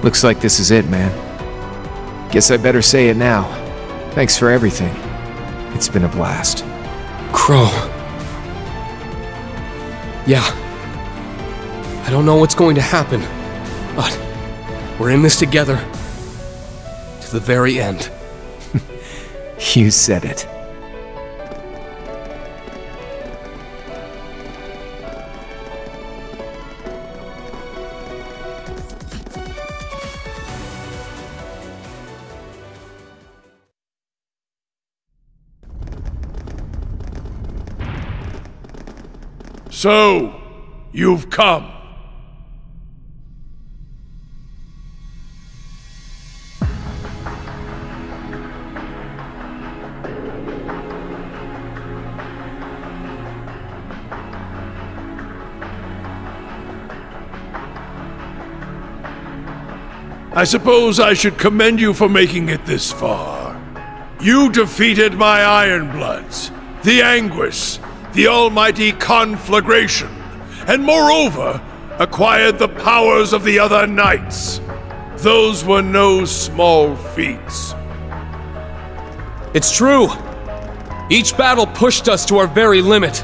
Looks like this is it, man. Guess I better say it now. Thanks for everything. It's been a blast. Crow. Yeah. I don't know what's going to happen, but we're in this together. To the very end. You said it. So, you've come. I suppose I should commend you for making it this far. You defeated my Ironbloods, the Anguis, the almighty conflagration, and moreover, acquired the powers of the other knights. Those were no small feats. It's true. Each battle pushed us to our very limit.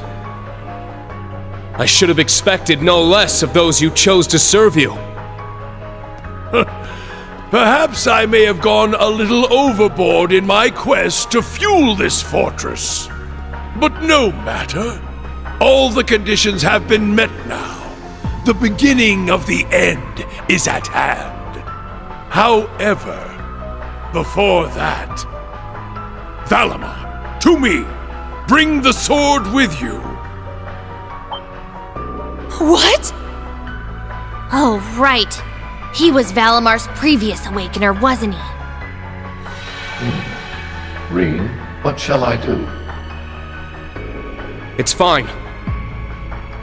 I should have expected no less of those you chose to serve you. Perhaps I may have gone a little overboard in my quest to fuel this fortress. But no matter. All the conditions have been met now. The beginning of the end is at hand. However, before that... Valimar, to me! Bring the sword with you! What? Oh, right. He was Valimar's previous Awakener, wasn't he? Reen, what shall I do? It's fine.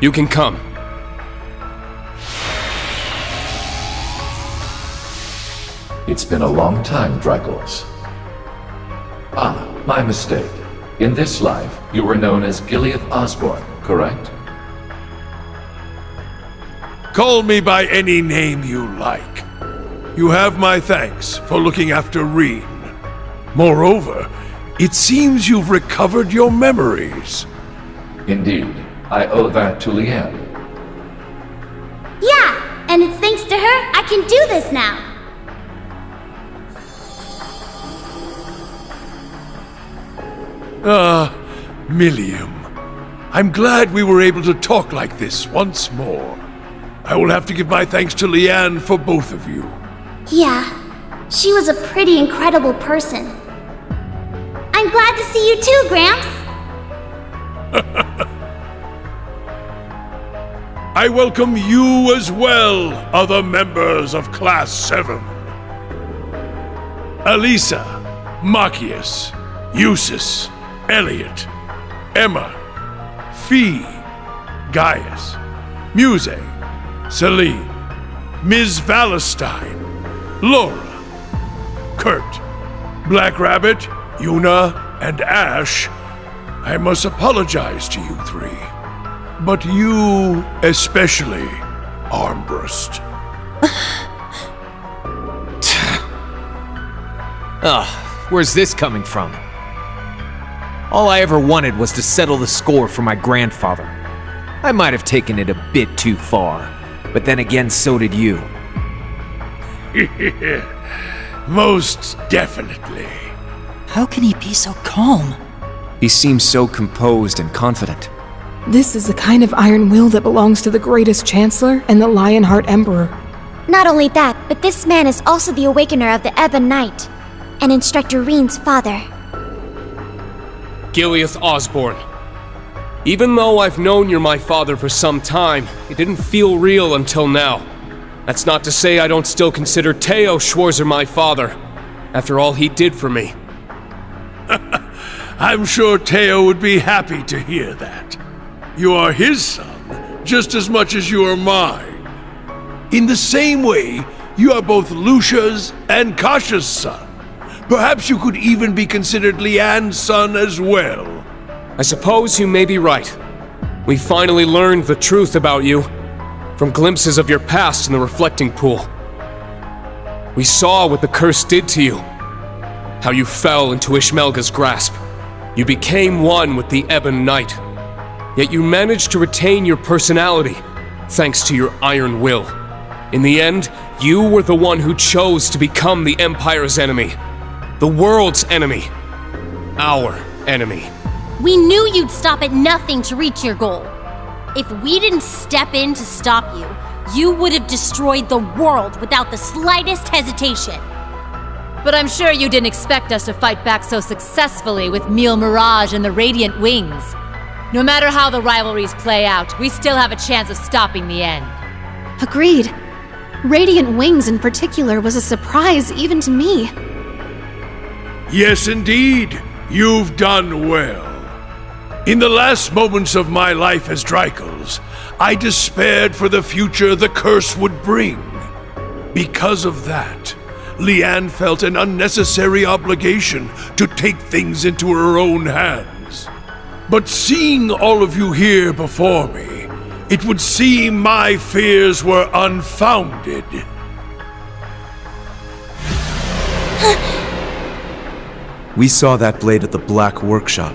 You can come. It's been a long time, Dracos. Ah, my mistake. In this life, you were known as Gileath Osborne, correct? Call me by any name you like. You have my thanks for looking after Reen. Moreover, it seems you've recovered your memories. Indeed. I owe that to Leanne. Yeah, and it's thanks to her I can do this now. Millium. I'm glad we were able to talk like this once more. I will have to give my thanks to Leanne for both of you. Yeah, she was a pretty incredible person. I'm glad to see you too, Gramps. I welcome you as well, other members of Class 7. Alisa, Machias, Eustace, Elliot, Emma, Fee, Gaius, Muse, Celine, Ms. Valestine, Laura, Kurt, Black Rabbit, Yuna, and Ash. I must apologize to you three. But you, especially, Armbrust. Where's this coming from? All I ever wanted was to settle the score for my grandfather. I might have taken it a bit too far, but then again, so did you. Most definitely. How can he be so calm? He seems so composed and confident. This is the kind of iron will that belongs to the greatest Chancellor and the Lionheart Emperor. Not only that, but this man is also the Awakener of the Ebon Knight, and Instructor Reen's father. Gileath Osborne. Even though I've known you're my father for some time, it didn't feel real until now. That's not to say I don't still consider Teo Schwarzer my father, after all he did for me. I'm sure Teo would be happy to hear that. You are his son, just as much as you are mine. In the same way, you are both Lucia's and Kasha's son. Perhaps you could even be considered Leanne's son as well. I suppose you may be right. We finally learned the truth about you, from glimpses of your past in the reflecting pool. We saw what the curse did to you. How you fell into Ishmelga's grasp. You became one with the Ebon Knight. Yet you managed to retain your personality, thanks to your iron will. In the end, you were the one who chose to become the Empire's enemy. The world's enemy. Our enemy. We knew you'd stop at nothing to reach your goal. If we didn't step in to stop you, you would have destroyed the world without the slightest hesitation. But I'm sure you didn't expect us to fight back so successfully with Mille Mirage and the Radiant Wings. No matter how the rivalries play out, we still have a chance of stopping the end. Agreed. Radiant Wings in particular was a surprise even to me. Yes, indeed. You've done well. In the last moments of my life as Dreikel's, I despaired for the future the curse would bring. Because of that, Leanne felt an unnecessary obligation to take things into her own hands. But seeing all of you here before me, it would seem my fears were unfounded. We saw that blade at the Black Workshop.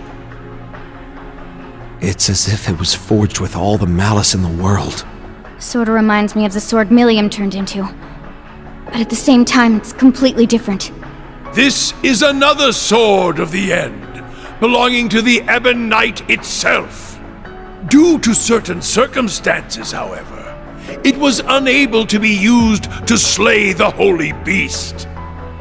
It's as if it was forged with all the malice in the world. Sorta reminds me of the sword Milliam turned into. But at the same time, it's completely different. This is another sword of the end, belonging to the Ebon Knight itself. Due to certain circumstances, however, it was unable to be used to slay the holy beast.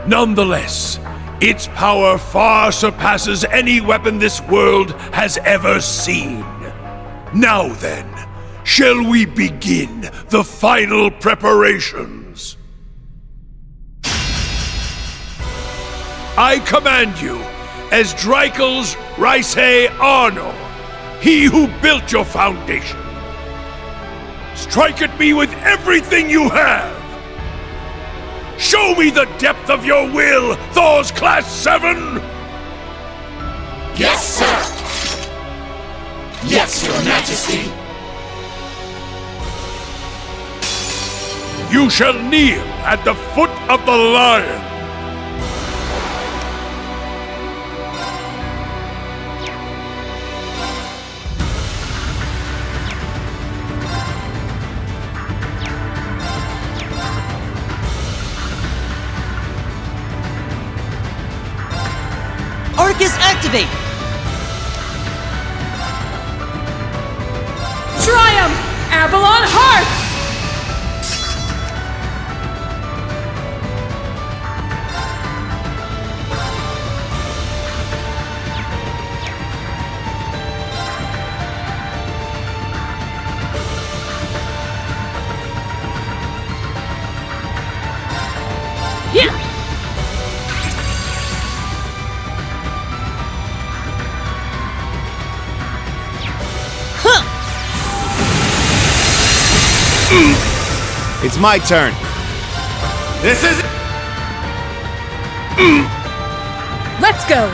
Nonetheless, its power far surpasses any weapon this world has ever seen. Now then, shall we begin the final preparations? I command you, as Dreikel's Raisei Arno, he who built your foundation. Strike at me with everything you have! Show me the depth of your will, Thor's Class 7! Yes, sir! Yes, Your Majesty! You shall kneel at the foot of the lion! Arcus, activate! Triumph! Avalon Hearts! It's my turn. This is... Let's go!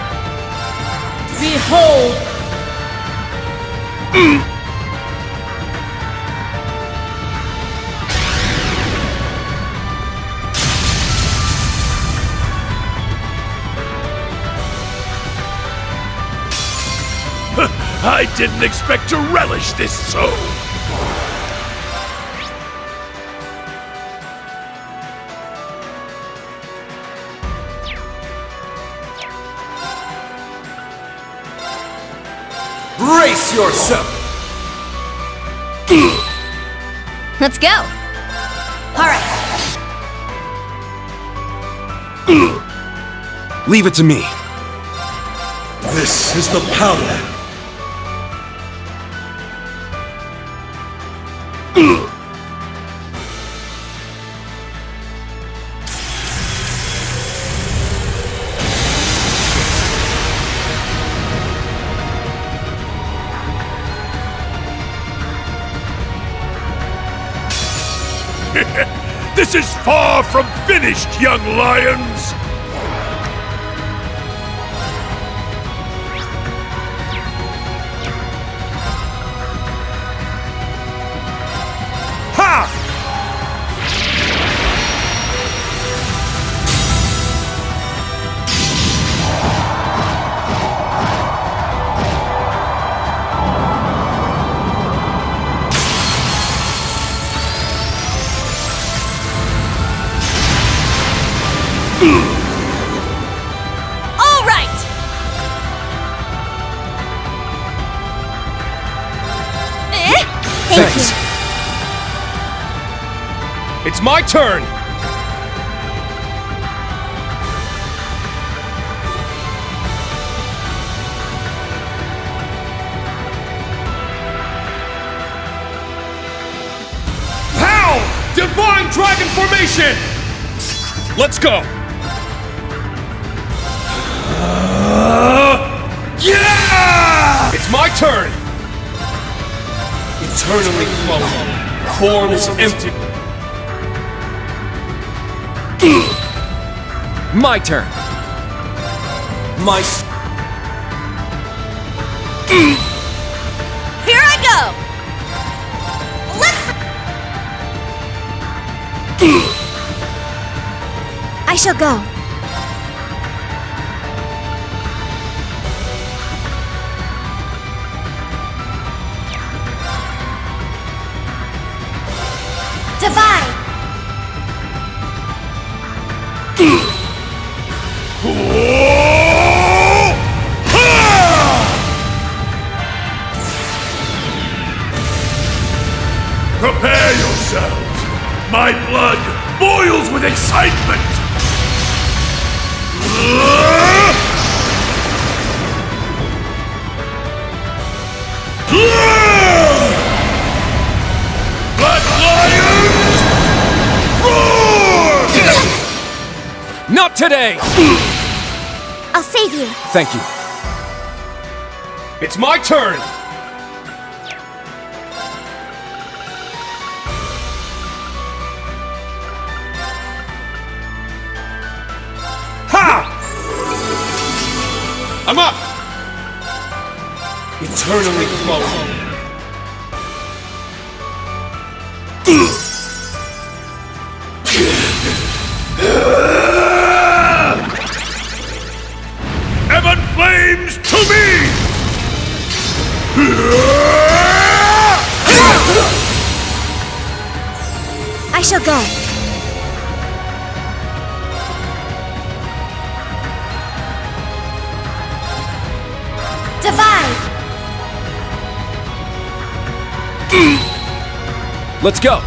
Behold! I didn't expect to relish this so. Brace yourself! Let's go! Alright. Leave it to me. This is the power. This is far from finished, young lions! Ha! All right! Thank you. It's my turn! Pow! Divine Dragon Formation! Let's go! Yeah! It's my turn! Eternally flowing, forms empty. My turn. My... Here I go! I shall go. Divide. Prepare yourselves! My blood boils with excitement! Black Lions! Roar! Not today! I'll save you. Thank you. It's my turn! Ha! I'm up! Eternally flowing. Ebon flames to me! I shall go. Divide. Let's go.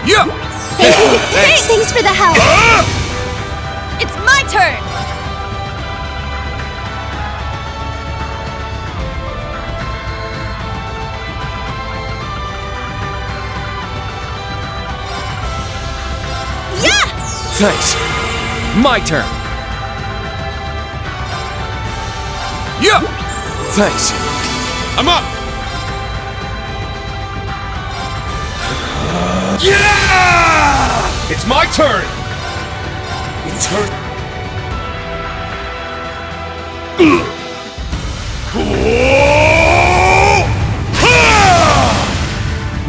Yeah. Thanks for the help. It's my turn! Yeah! Thanks. My turn. Yeah. Thanks. I'm up! Yeah! It's my turn!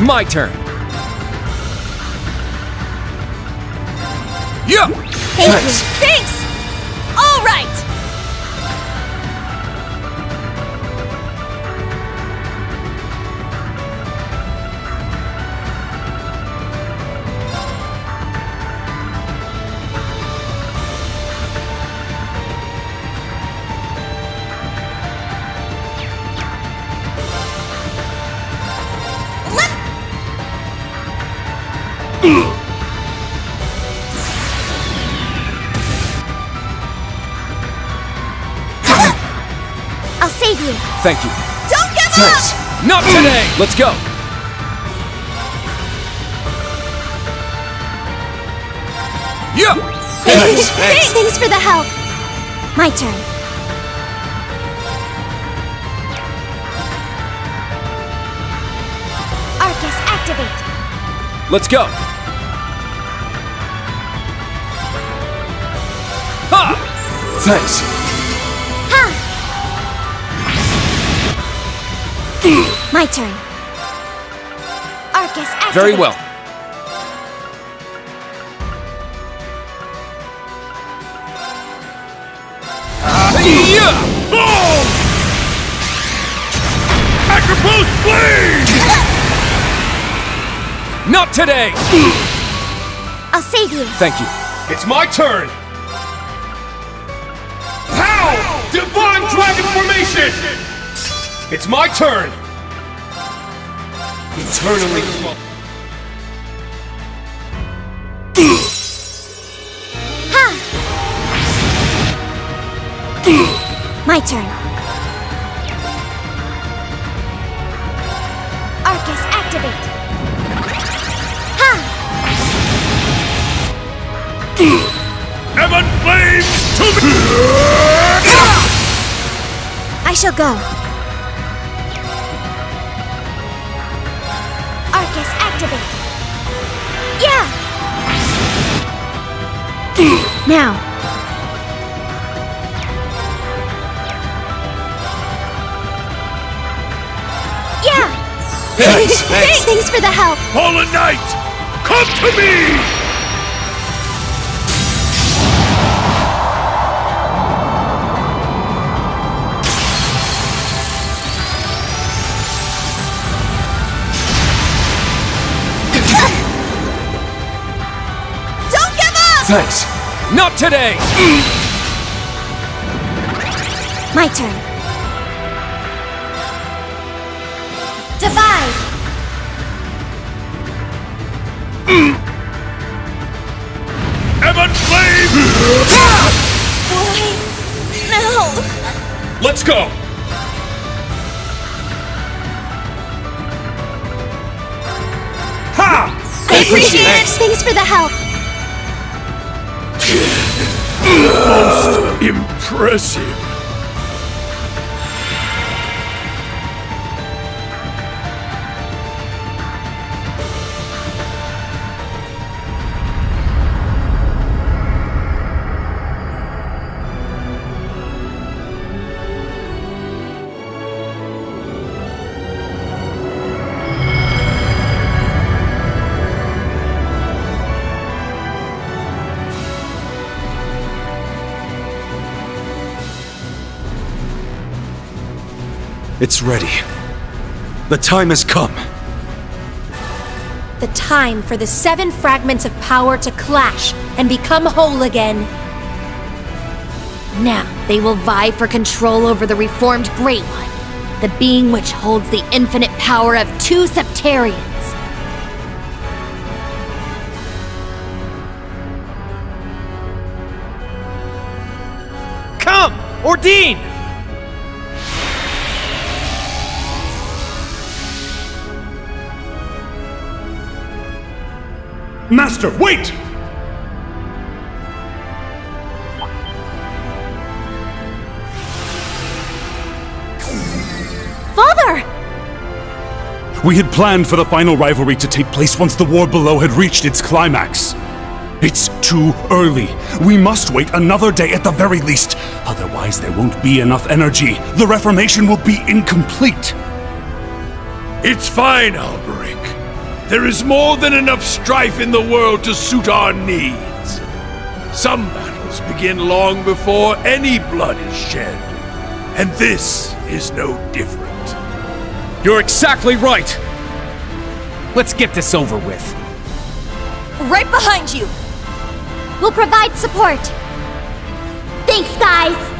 My turn. Yeah. Thanks. Thanks! All right! I'll save you. Thank you. Don't give Thanks. up! Not today. Let's go. Yeah. Thanks for the help. My turn. Arcus, activate. Let's go. Ha! Thanks. Ha! My turn. Arcus, activate. Very well. blade! Not today! I'll save you. Thank you. It's my turn! Pow! Divine Dragon Formation! It's my turn! Eternally... My turn. Arcus, activate. Ha! Heaven flames to me! I shall go. Arcus, activate. Yeah! Now. Thanks for the help! Fallen Knight, come to me! Don't give up! Thanks. Not today! My turn. Divide! Heaven flame! Boy, no! Let's go! Ha! I appreciate it! Thanks for the help! Most impressive. It's ready. The time has come. The time for the 7 fragments of power to clash and become whole again. Now they will vie for control over the reformed Great One, the being which holds the infinite power of 2 Septarians. Come, Ordine! Master, wait! Father! We had planned for the final rivalry to take place once the war below had reached its climax. It's too early. We must wait another day at the very least. Otherwise, there won't be enough energy. The Reformation will be incomplete. It's fine, Alberic. There is more than enough strife in the world to suit our needs. Some battles begin long before any blood is shed. And this is no different. You're exactly right! Let's get this over with. Right behind you! We'll provide support. Thanks, guys!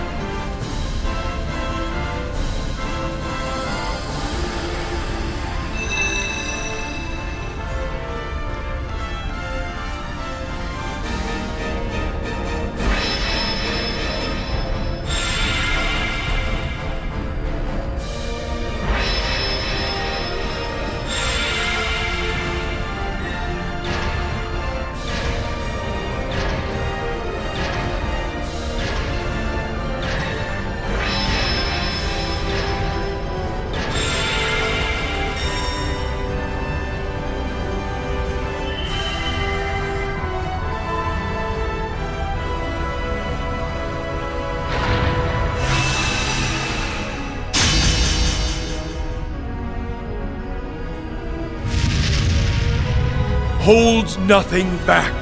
Hold nothing back.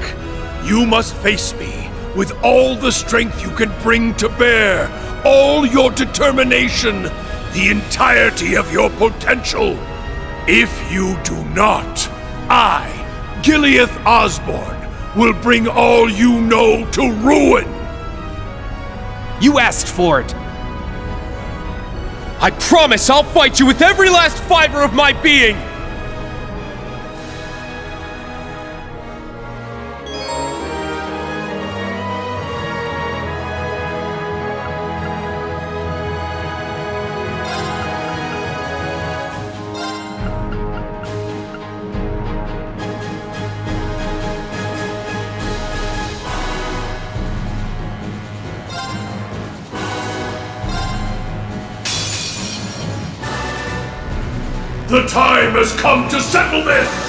You must face me with all the strength you can bring to bear, all your determination, the entirety of your potential. If you do not, I, Gileath Osborne, will bring all you know to ruin! You asked for it! I promise I'll fight you with every last fiber of my being! The time has come to settle this!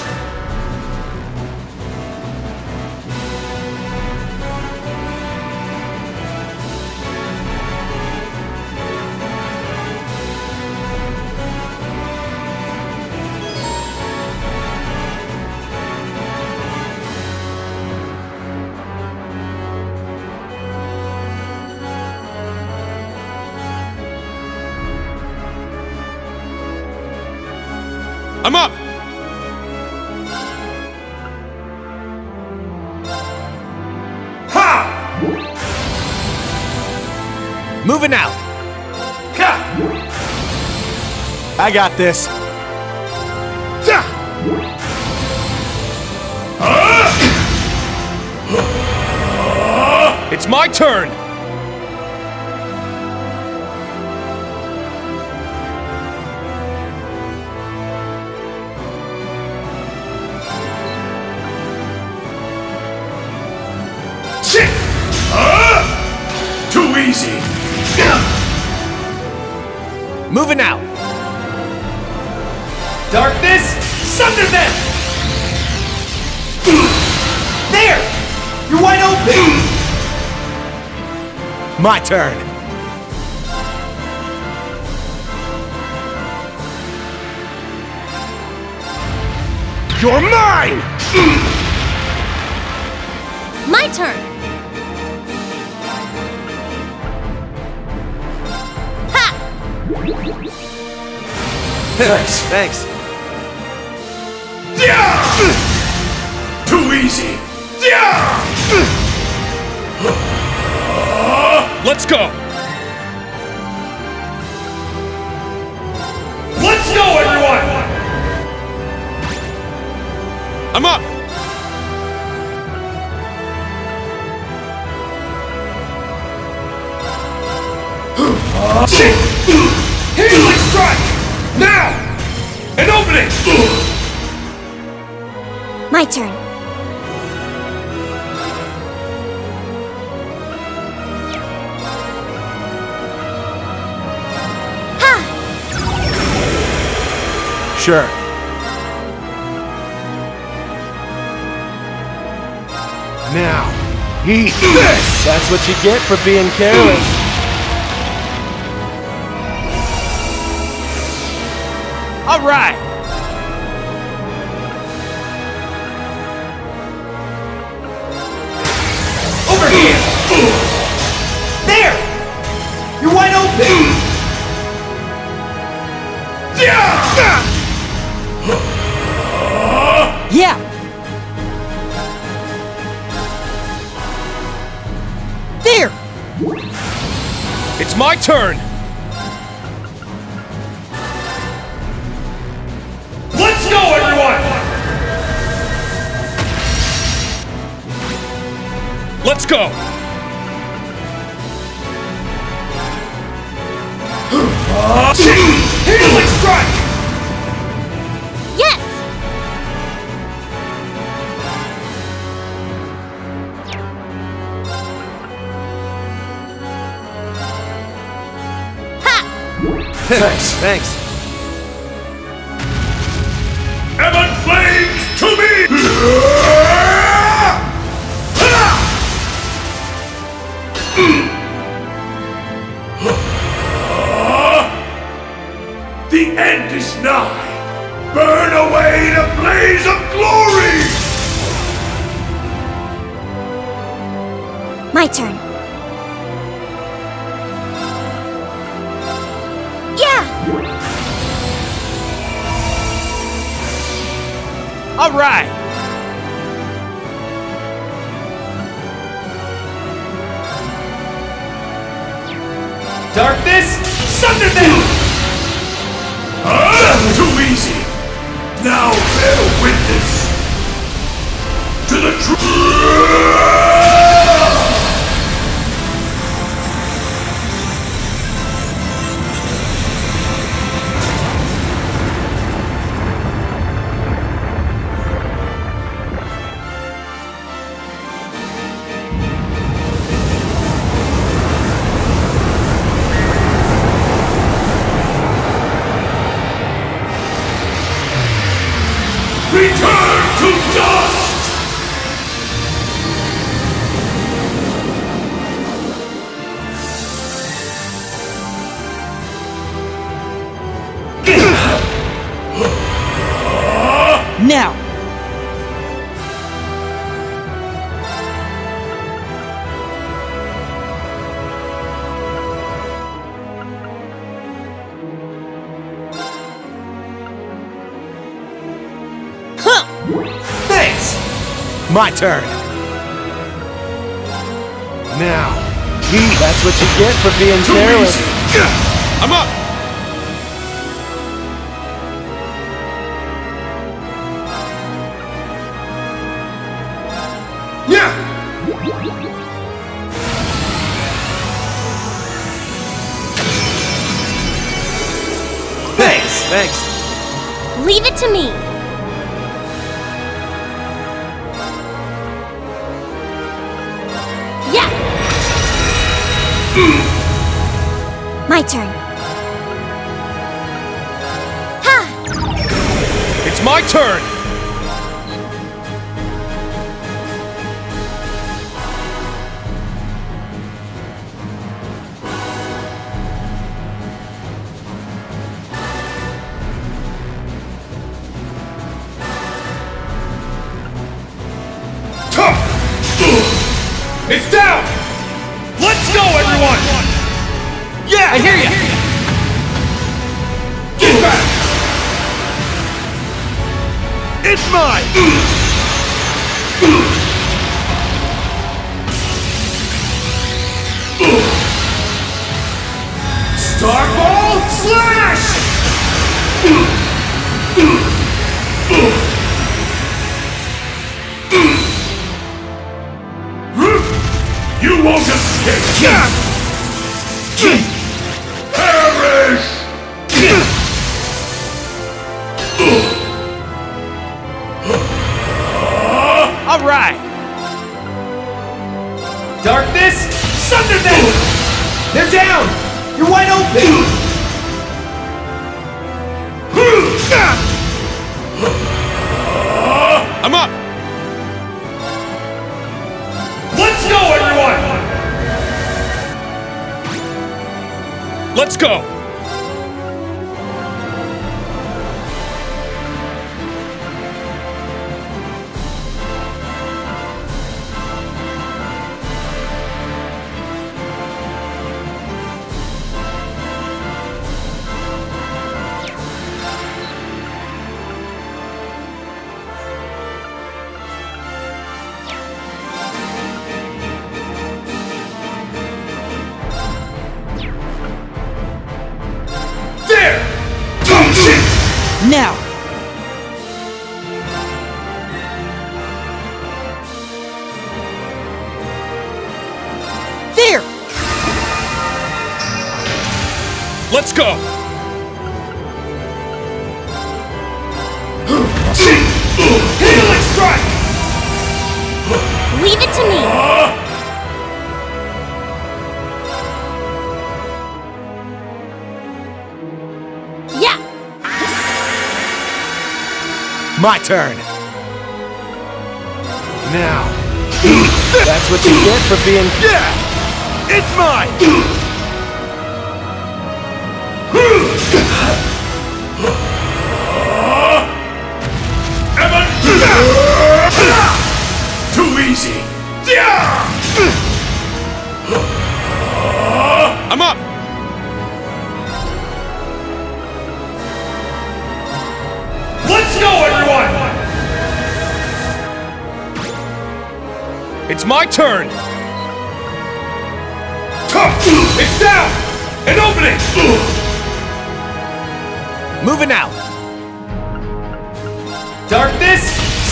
I'm up! Ha! Moving out! I got this. It's my turn! Too easy! Moving out! Darkness, sunder them! There! You're wide open! My turn. You're mine! My turn! Thanks. Too easy! Let's go! Let's go, everyone! I'm up! Healing strike! Now! An opening! My turn. Sure. Now, eat this! That's what you get for being careless. All right! Over here! There! You're wide open! Yeah! There! It's my turn! Let's go, everyone! Let's go! Healing strike! Yes! Thanks. Evan Flames to me! The end is nigh! Burn away the blaze of glory! My turn. Yeah! All right! Darkness, sunder them! Too easy! Now bear witness to the truth! Return to dust! Now! Thanks! My turn. Now, that's what you get for being careless. I'm up! Yeah! Thanks. Leave it to me. Yeah! My turn. It's my turn! It's down! Let's go, everyone! Yeah, I hear ya! Get back! It's mine! Starball slash! You won't escape! Perish! All right! Darkness, sunder them! They're down! You're wide open! I'm up! Let's go, everyone! Let's go! Now! There! Let's go! Healing strike! Leave it to me. Yeah! My turn. Now, that's what you get for being... Yeah! It's mine! Too easy! I'm up! Let's go, everyone! It's my turn! It's down! An opening! Moving out! Darkness!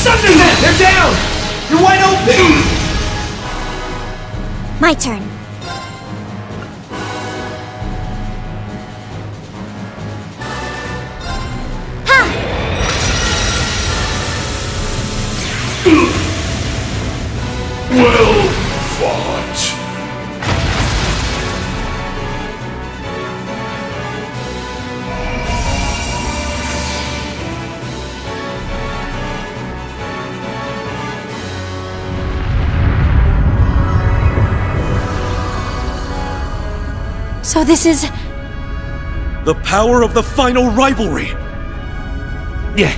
Sunder them! They're down! You're wide open! My turn. Well fought. So this is... The power of the final rivalry! Yeah.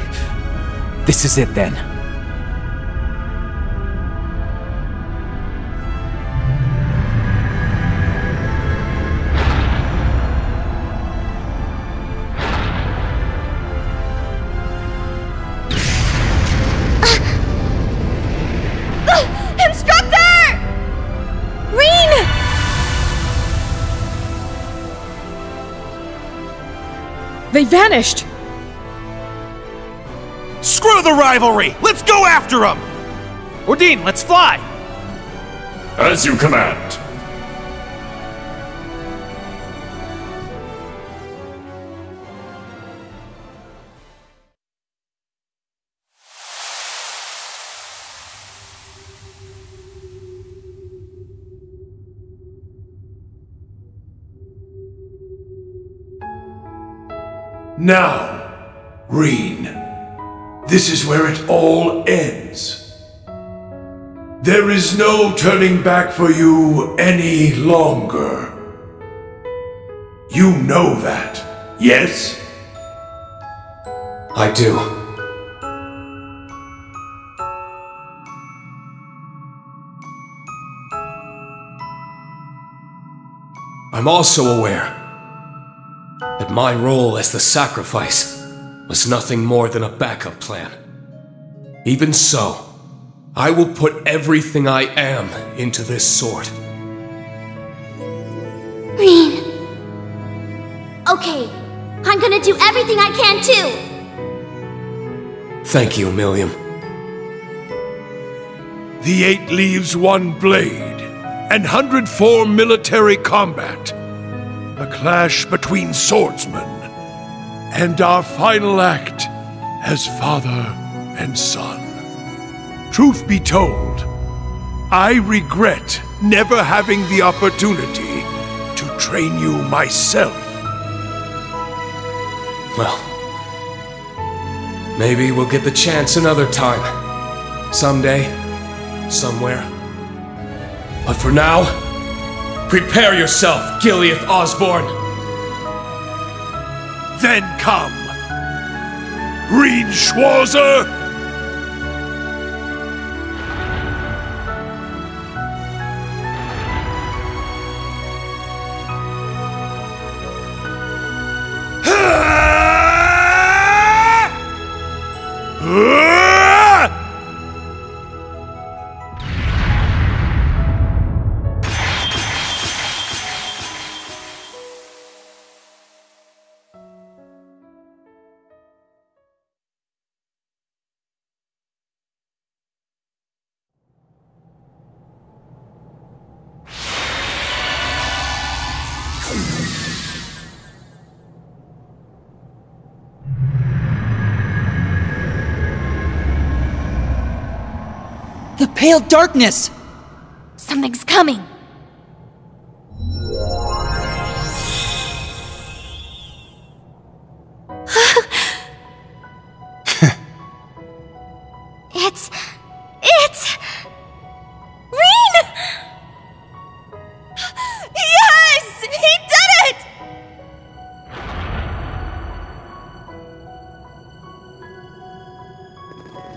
This is it then. They vanished! Screw the rivalry! Let's go after them! Ordine, let's fly! As you command. Now, Reen, this is where it all ends. There is no turning back for you any longer. You know that, yes? I do. I'm also aware that my role as the sacrifice was nothing more than a backup plan. Even so, I will put everything I am into this sword. Reen. Okay, I'm gonna do everything I can too. Thank you, Milliam. The 8 leaves 1 blade, and 104 military combat. A clash between swordsmen, and our final act as father and son. Truth be told, I regret never having the opportunity to train you myself. Well, maybe we'll get the chance another time. Someday, somewhere. But for now, prepare yourself, Gilead Osborne! Then come, Reen Schwarzer! The pale darkness! Something's coming. It's... Reen! Yes! He did it!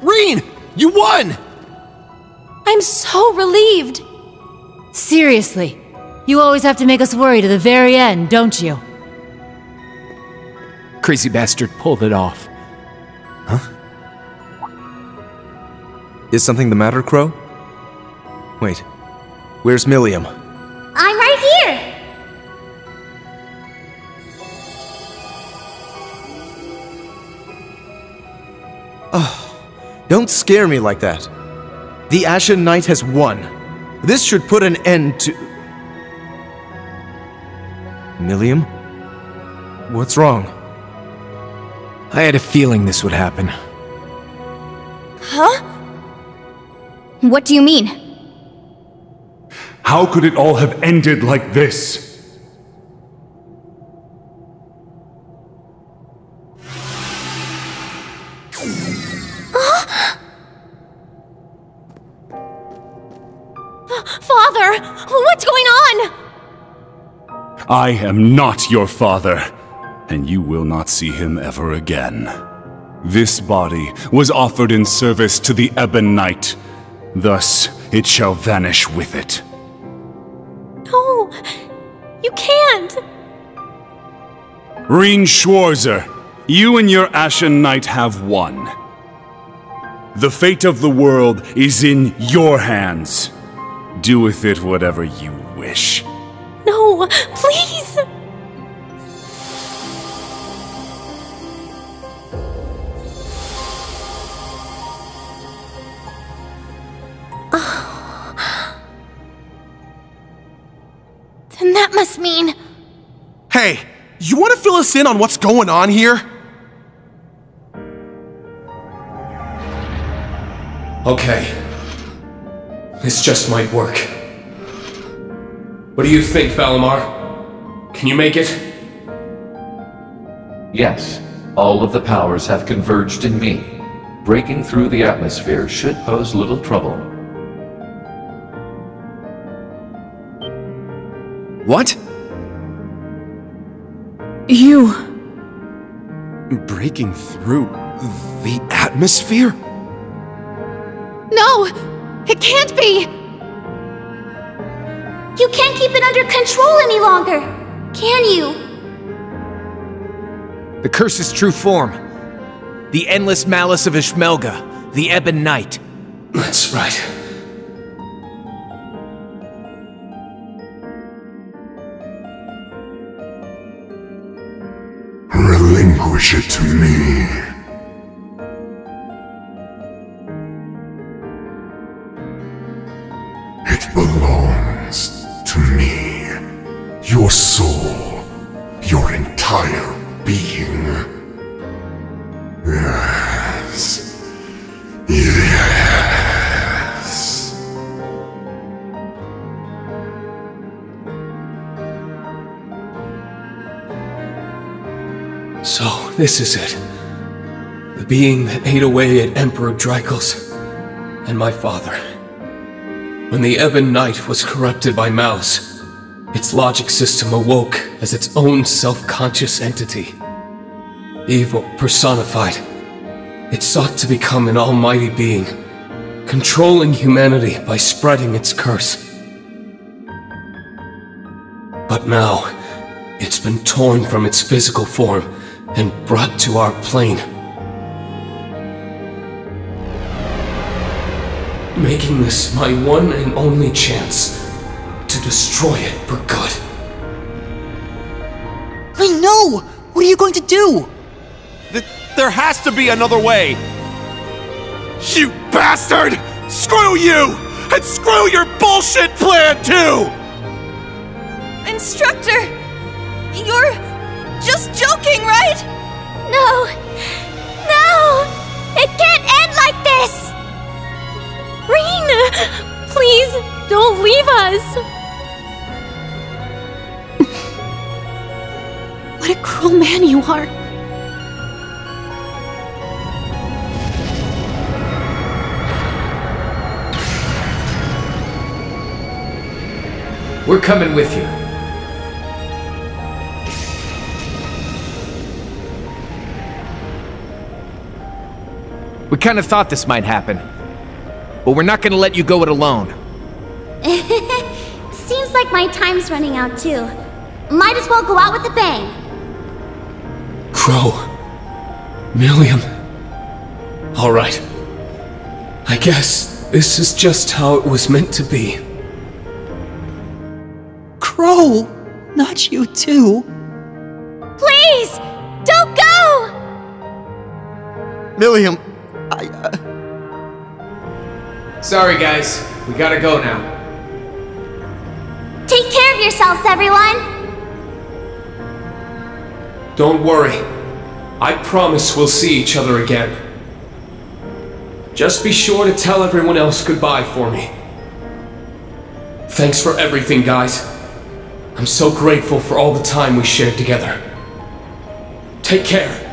Reen! You won! I'm so relieved. Seriously, you always have to make us worry to the very end, don't you? Crazy bastard pulled it off. Is something the matter, Crow? Wait, where's Milliam? I'm right here! Don't scare me like that. The Ashen Knight has won. This should put an end to... Milliam? What's wrong? I had a feeling this would happen. Huh? What do you mean? How could it all have ended like this? Father! What's going on? I am not your father, and you will not see him ever again. This body was offered in service to the Ebon Knight. Thus, it shall vanish with it. No, you can't. Reen Schwarzer, you and your Ashen Knight have won. The fate of the world is in your hands. Do with it whatever you wish. No, please! Then that must mean... Hey, you want to fill us in on what's going on here? Okay. This just might work. What do you think, Valimar? Can you make it? Yes, all of the powers have converged in me. Breaking through the atmosphere should pose little trouble. What? You... Breaking through the atmosphere? No! It can't be! You can't keep it under control any longer, can you? The curse's true form. The endless malice of Ishmelga, the Ebon Knight. That's right. Relinquish it to me. It belongs to me. Your soul, your entire being. Yes. Yes. So, this is it. The being that ate away at Emperor Drykos and my father. When the Ebon Knight was corrupted by Malice, its logic system awoke as its own self-conscious entity. Evil personified, it sought to become an almighty being, controlling humanity by spreading its curse. But now, it's been torn from its physical form and brought to our plane, making this my one and only chance to destroy it for good. Wait, no! What are you going to do? There has to be another way! You bastard! Screw you! And screw your bullshit plan, too! Instructor! You're just joking, right? No! No! It can't end like this! Reen! Please, don't leave us! What a cruel man you are. We're coming with you. We kind of thought this might happen, but we're not gonna let you go it alone. Seems like my time's running out too. Might as well go out with a bang. Crow. Milliam. Alright. I guess this is just how it was meant to be. Crow! Not you too. Please! Don't go! Milliam, Sorry, guys. We gotta go now. Take care of yourselves, everyone! Don't worry. I promise we'll see each other again. Just be sure to tell everyone else goodbye for me. Thanks for everything, guys. I'm so grateful for all the time we shared together. Take care.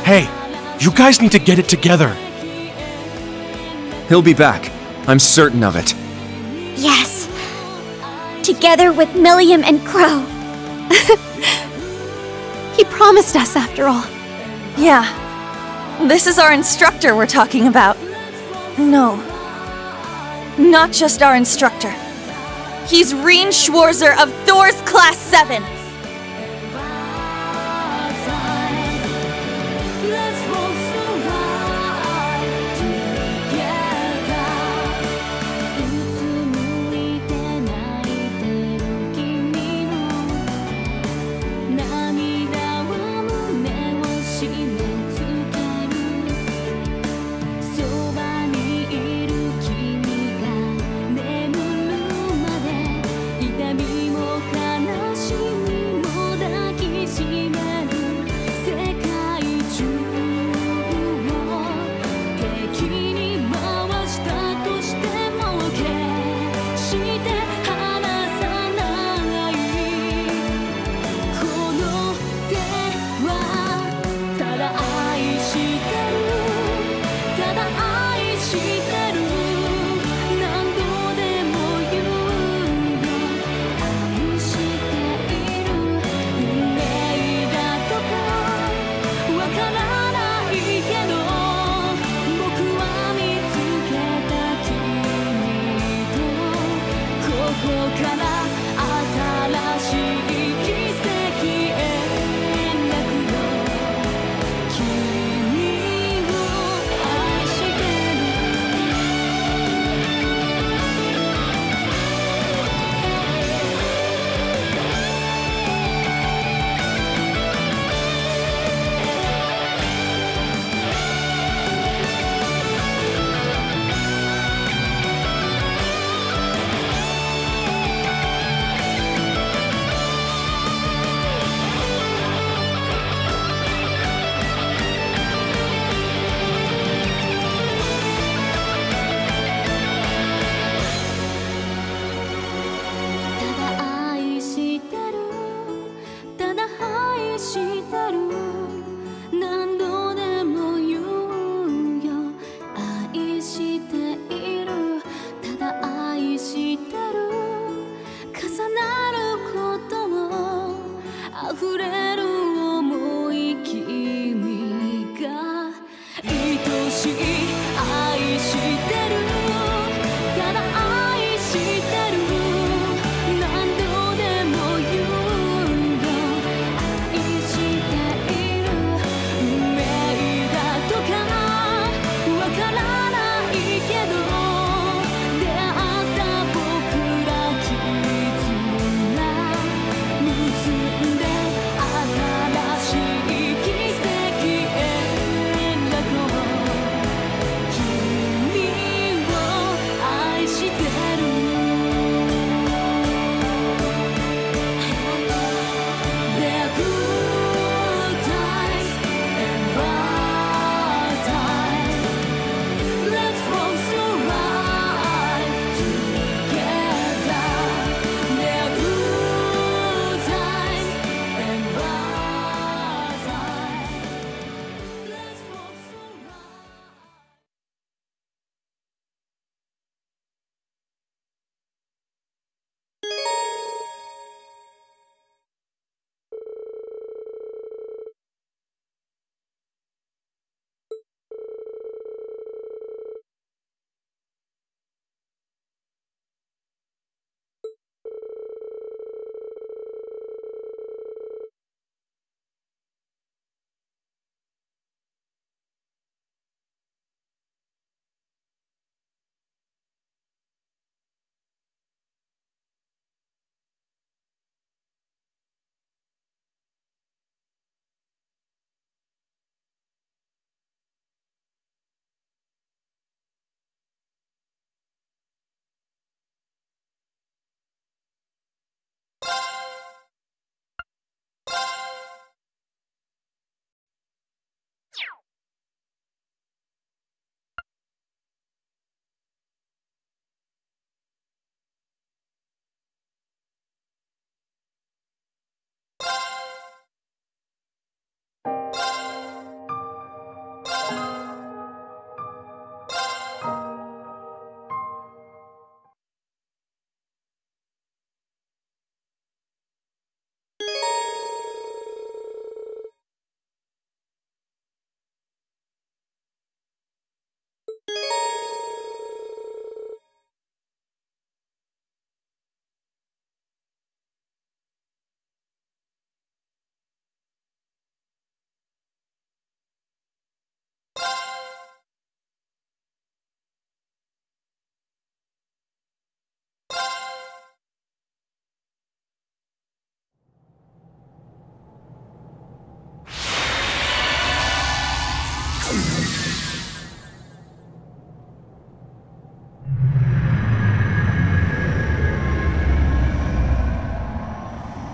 Hey, you guys need to get it together. He'll be back. I'm certain of it. Yes. Together with Milliam and Crow. He promised us, after all. Yeah. This is our instructor we're talking about. No. Not just our instructor. He's Rien Schwarzer of Thor's Class 7.「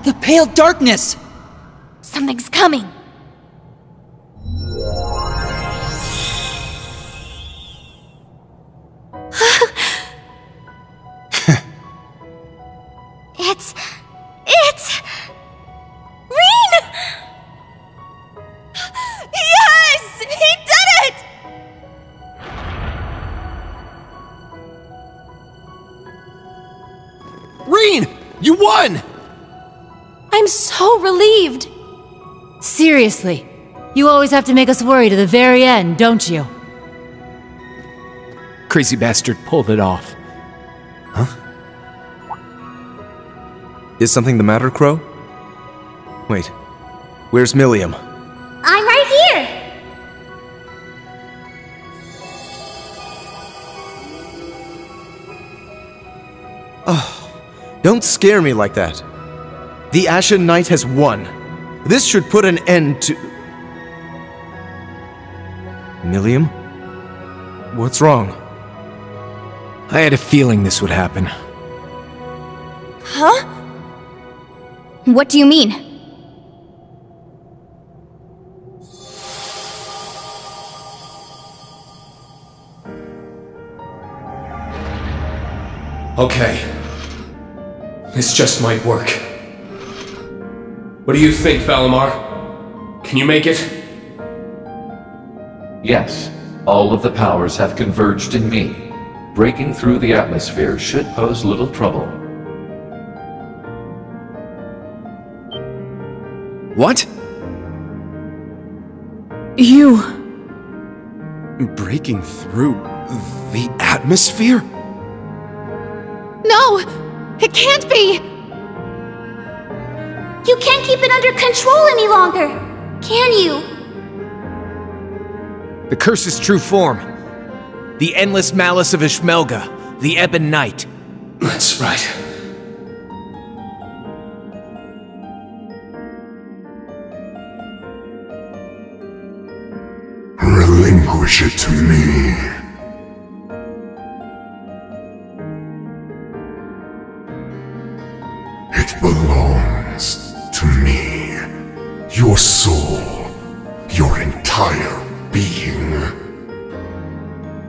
The pale darkness! Something's coming. It's... Rean! Yes! He did it! Rean! You won! I'm so relieved. Seriously, you always have to make us worry to the very end, don't you? Crazy bastard pulled it off. Huh? Is something the matter, Crow? Wait, where's Milliam? I'm right here! Oh, don't scare me like that. The Ashen Knight has won. This should put an end to... Milliam? What's wrong? I had a feeling this would happen. Huh? What do you mean? Okay. This just might work. What do you think, Valimar? Can you make it? Yes, all of the powers have converged in me. Breaking through the atmosphere should pose little trouble. What? You... breaking through the atmosphere? No! It can't be! You can't keep it under control any longer, can you? The curse's true form. The endless malice of Ishmelga, the Ebon Knight. That's right. Relinquish it to me. It belongs to me. Your soul, your entire being.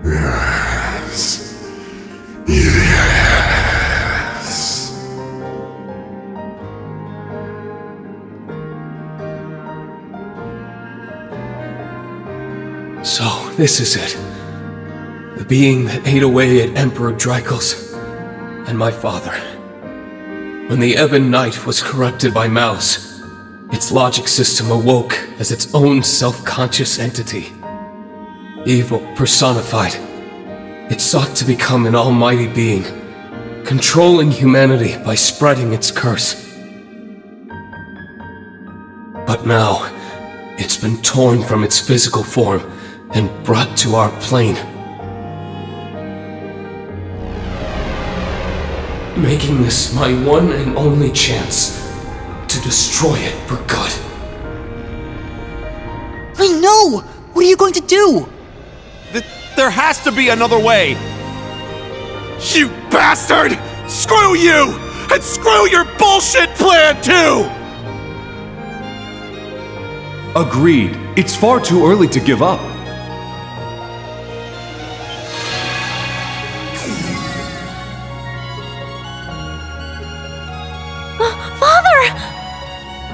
Yes. Yes. So, this is it. The being that ate away at Emperor Drykos and my father. When the Ebon Knight was corrupted by malice, its logic system awoke as its own self-conscious entity. Evil personified. It sought to become an almighty being, controlling humanity by spreading its curse. But now, it's been torn from its physical form and brought to our plane. Making this my one and only chance to destroy it for good. I know! What are you going to do? There has to be another way! You bastard! Screw you! And screw your bullshit plan too! Agreed. It's far too early to give up.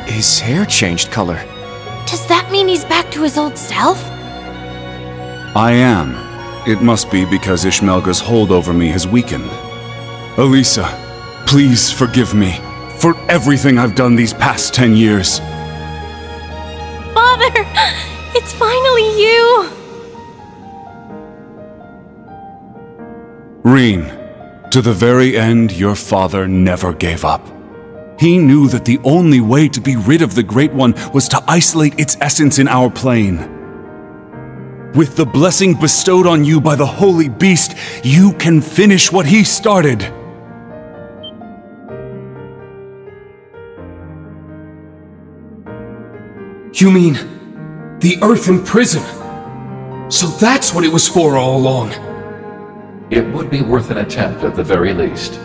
His hair changed color. Does that mean he's back to his old self? I am. It must be because Ishmelga's hold over me has weakened. Elisa, please forgive me for everything I've done these past 10 years. Father! It's finally you! Rean, to the very end, your father never gave up. He knew that the only way to be rid of the Great One was to isolate its essence in our plane. With the blessing bestowed on you by the Holy Beast, you can finish what he started. You mean, the Earthen Prison? So that's what it was for all along. It would be worth an attempt at the very least.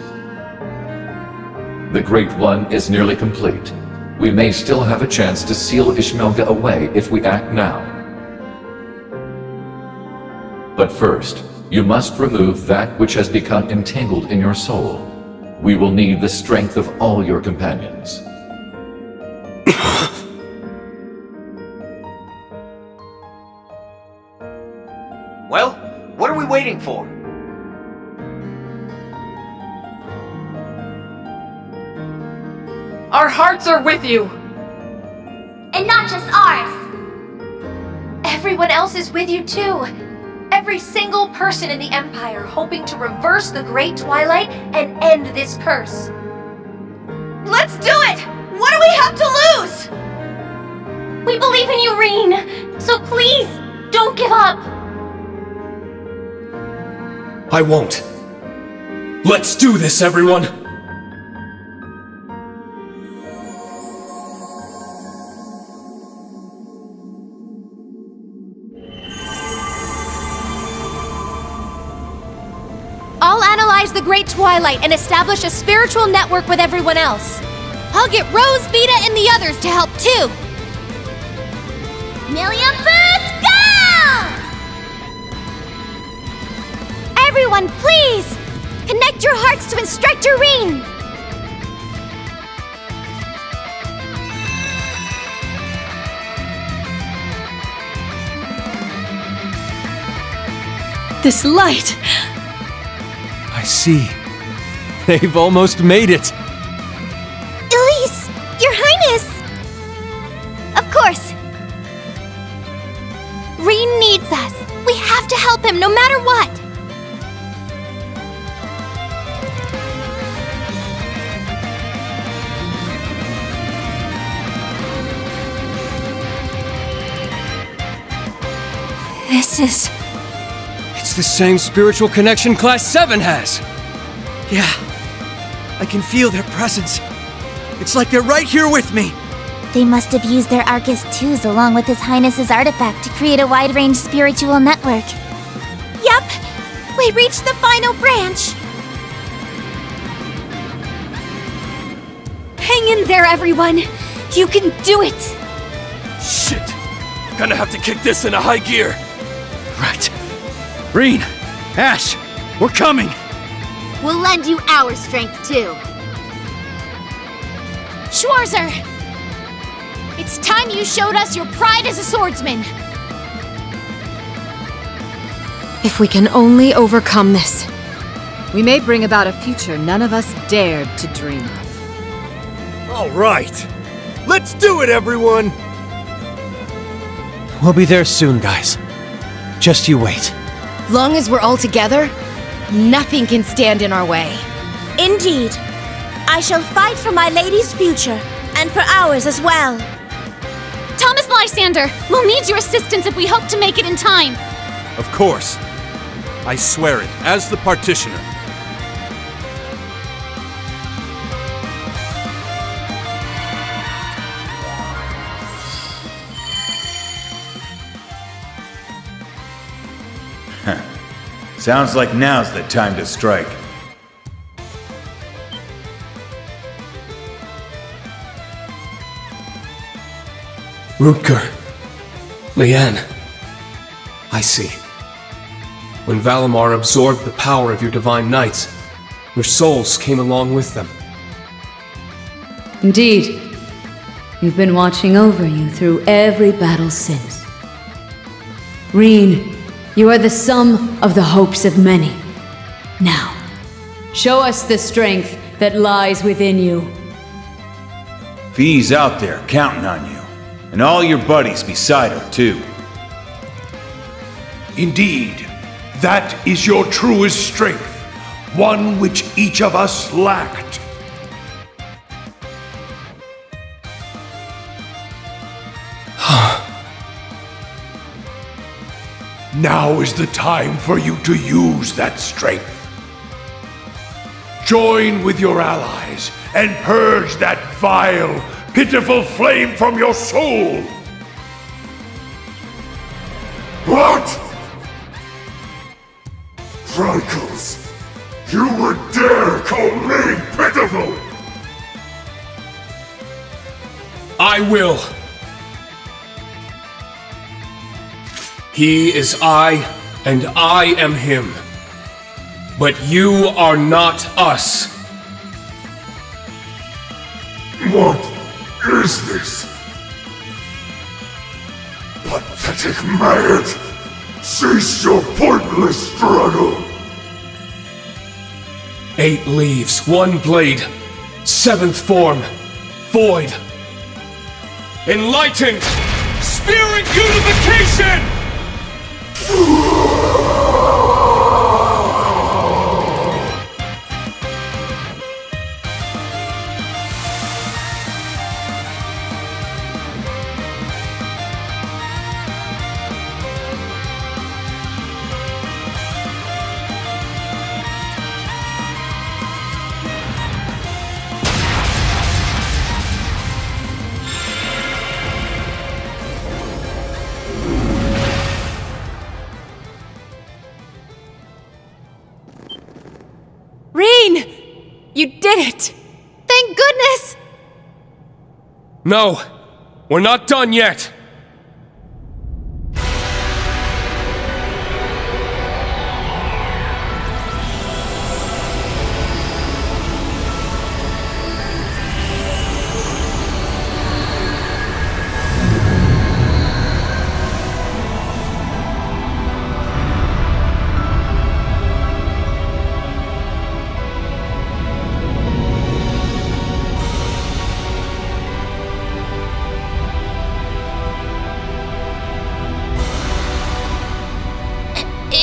The Great One is nearly complete. We may still have a chance to seal Ishmelga away if we act now. But first, you must remove that which has become entangled in your soul. We will need the strength of all your companions. Well, what are we waiting for? Our hearts are with you! And not just ours! Everyone else is with you too! Every single person in the Empire hoping to reverse the Great Twilight and end this curse. Let's do it! What do we have to lose? We believe in you, Reen! So please, don't give up! I won't. Let's do this, everyone! I'll analyze the Great Twilight and establish a spiritual network with everyone else. I'll get Rose, Vita, and the others to help too. Million Boost, go! Everyone, please! Connect your hearts to Instructor Reen! This light! I see. They've almost made it. Elise! Your Highness! Of course! Reen needs us. We have to help him no matter what! This is... It's the same spiritual connection Class 7 has! Yeah. I can feel their presence. It's like they're right here with me. They must have used their Arcus 2s along with His Highness's artifact to create a wide-range spiritual network. Yup! We reached the final branch! Hang in there, everyone! You can do it! Shit! Gonna have to kick this into high gear! Right. Reen! Ash! We're coming! We'll lend you our strength, too. Schwarzer! It's time you showed us your pride as a swordsman! If we can only overcome this, we may bring about a future none of us dared to dream of. All right. Let's do it, everyone! We'll be there soon, guys. Just you wait. Long as we're all together, nothing can stand in our way. Indeed. I shall fight for my lady's future, and for ours as well. Thomas Lysander, we'll need your assistance if we hope to make it in time. Of course. I swear it, as the partitioner. Sounds like now's the time to strike. Rutger. Leanne. I see. When Valimar absorbed the power of your Divine Knights, your souls came along with them. Indeed. We've been watching over you through every battle since. Reen, you are the sum of the hopes of many. Now, show us the strength that lies within you. Vi's out there counting on you. And all your buddies beside her, too. Indeed, that is your truest strength, one which each of us lacked. Now is the time for you to use that strength. Join with your allies and purge that vile, pitiful flame from your soul! What? Frankles, you would dare call me pitiful? I will. He is I, and I am him. But you are not us. What is this? Pathetic mad! Cease your pointless struggle! 8 leaves, 1 blade, 7th form, void. Enlightened! Spirit unification! You did it! Thank goodness! No, we're not done yet.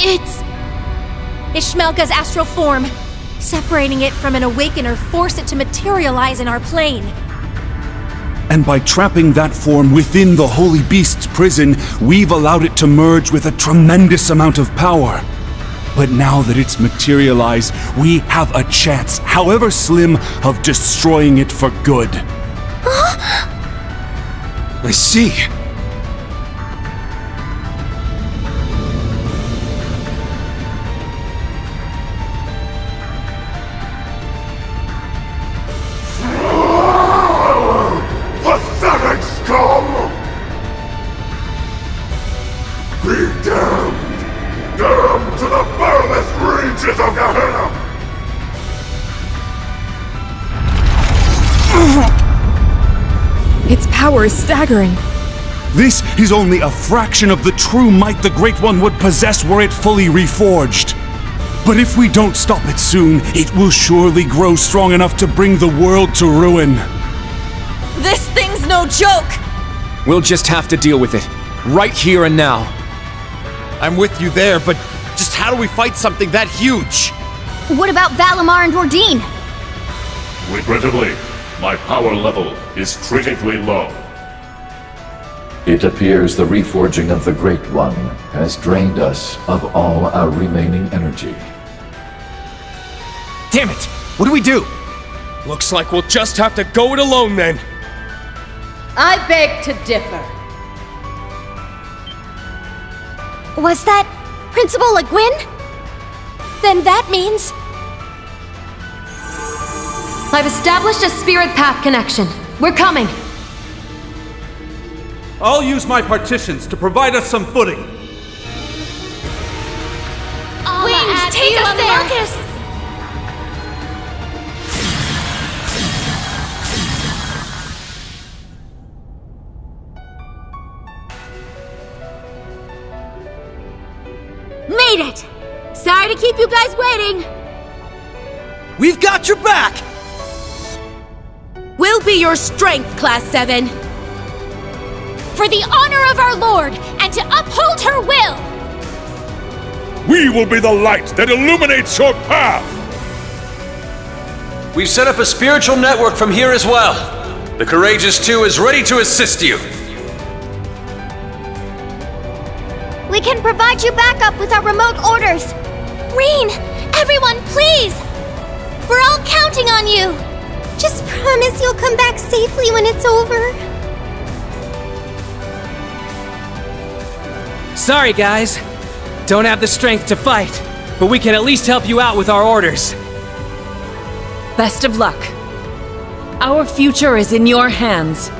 It's Ishmelka's astral form. Separating it from an awakener forced it to materialize in our plane. And by trapping that form within the Holy Beast's prison, we've allowed it to merge with a tremendous amount of power. But now that it's materialized, we have a chance, however slim, of destroying it for good. I see. Pathetic scum! Be damned! Damned to the furthest reaches of Gehenna! Its power is staggering. This is only a fraction of the true might the Great One would possess were it fully reforged. But if we don't stop it soon, it will surely grow strong enough to bring the world to ruin. This thing's no joke! We'll just have to deal with it, right here and now. I'm with you there, but just how do we fight something that huge? What about Valimar and Dordine? Regrettably, my power level is critically low. It appears the reforging of the Great One has drained us of all our remaining energy. Damn it! What do we do? Looks like we'll just have to go it alone then. I beg to differ. Was that Principal Le Guin? Then that means... I've established a spirit path connection. We're coming. I'll use my partitions to provide us some footing. Wings, take us there! Marcus. Made it! Sorry to keep you guys waiting. We've got your back! We'll be your strength, Class 7. For the honor of our Lord, and to uphold her will! We will be the light that illuminates your path! We've set up a spiritual network from here as well. The Courageous 2 is ready to assist you. We can provide you backup with our remote orders. Reen, everyone, please! We're all counting on you! Just promise you'll come back safely when it's over. Sorry, guys. Don't have the strength to fight, but we can at least help you out with our orders. Best of luck. Our future is in your hands.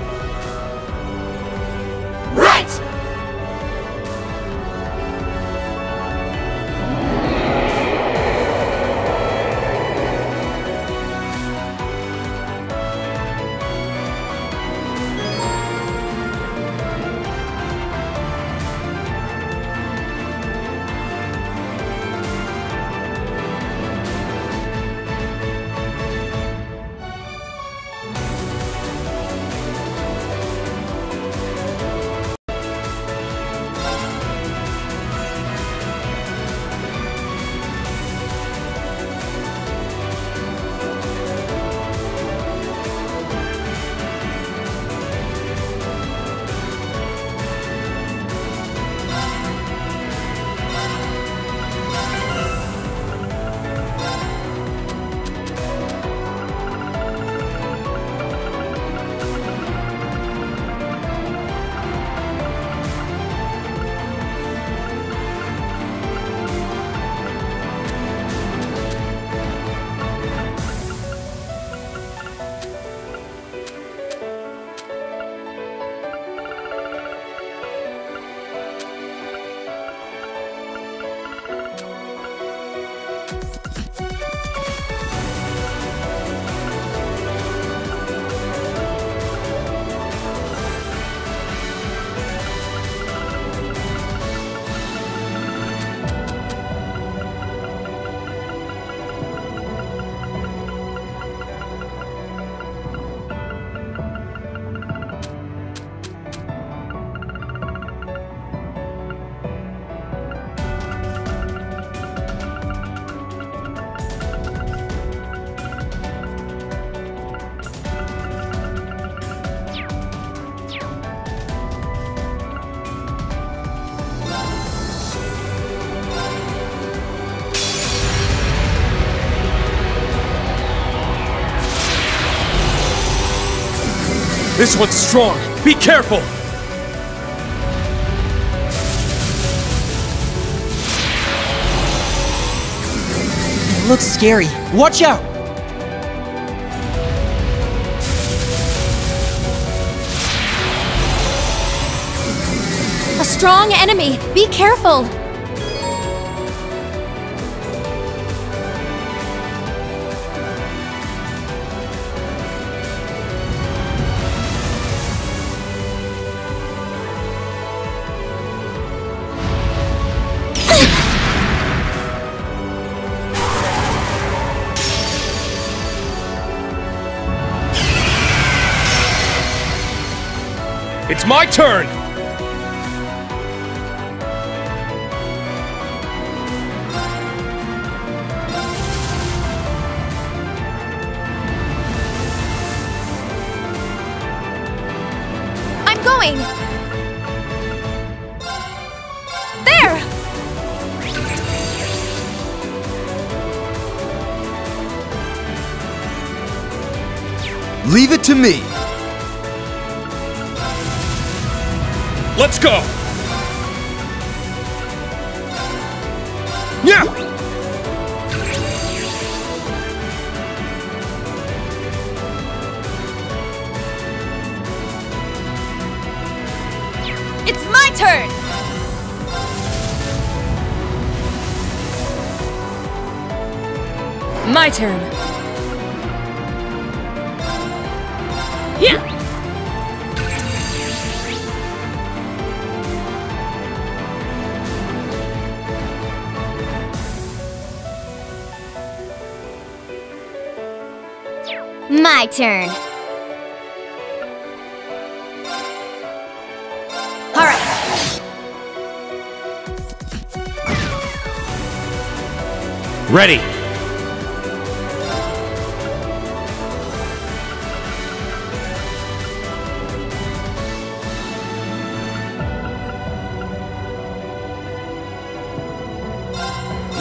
This one's strong. Be careful! It looks scary. Watch out! A strong enemy! Be careful! It's my turn! I'm going! There! Leave it to me. Let's go! Yeah! It's my turn! My turn. Yeah! My turn. All right. Ready!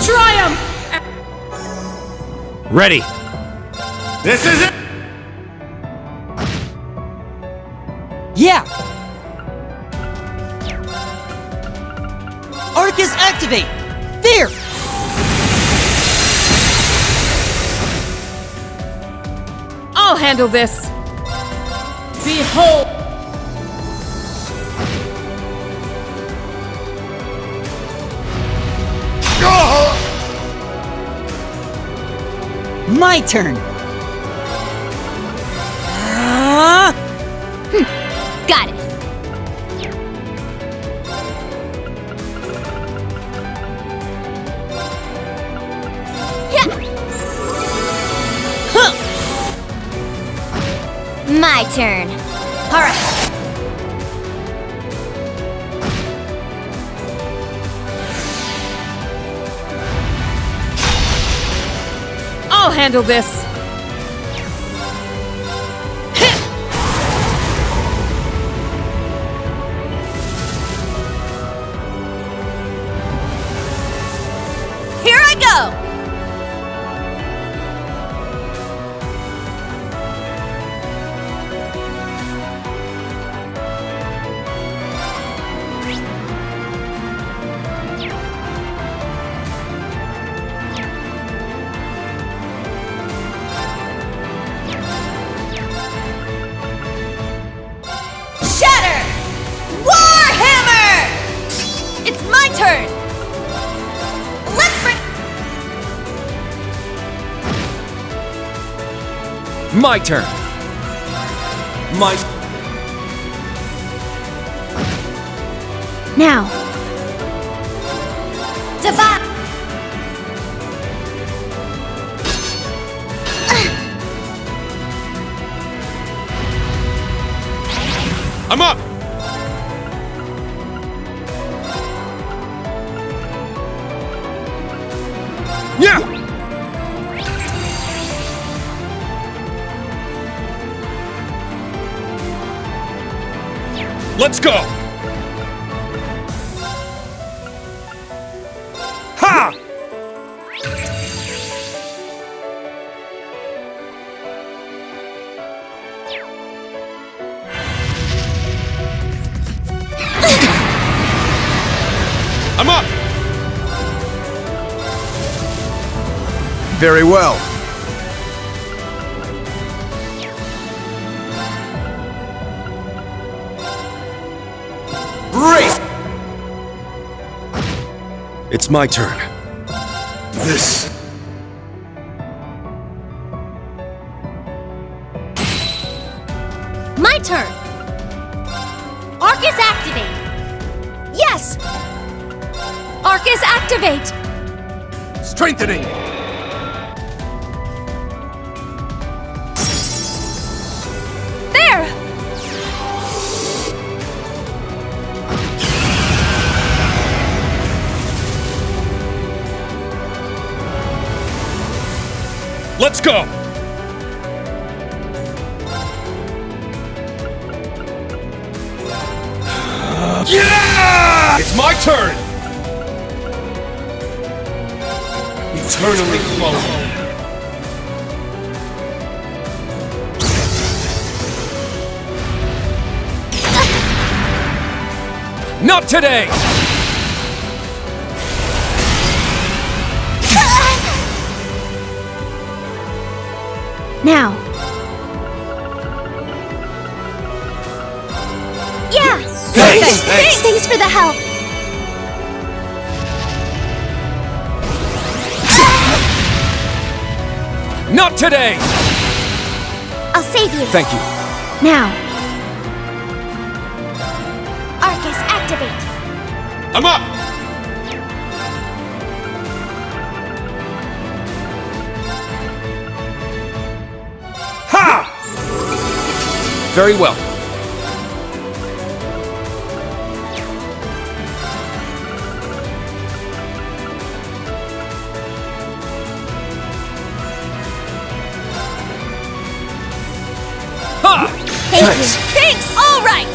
Triumph! Ready! This is it! Yeah! Arcus activate! There! I'll handle this. Behold! My turn! Got it. Huh. My turn. All right. I'll handle this. Here I go! Shatter! Warhammer! It's my turn! Let's bring... My turn! My... Now. Divide. I'm up! Yeah! Let's go! Ha! I'm up! Very well. Race! It's my turn. This... My turn! Arcus activate! Yes! Arcus activate! Strengthening! There! Let's go! Yeah! It's my turn! Eternally flowing. Not today! Now. Yeah! Thanks! Thanks for the help! Not today! I'll save you. Thank you. Now. Arcus activate! I'm up! Ha! Very well. Ha! Thanks! Thanks! All right!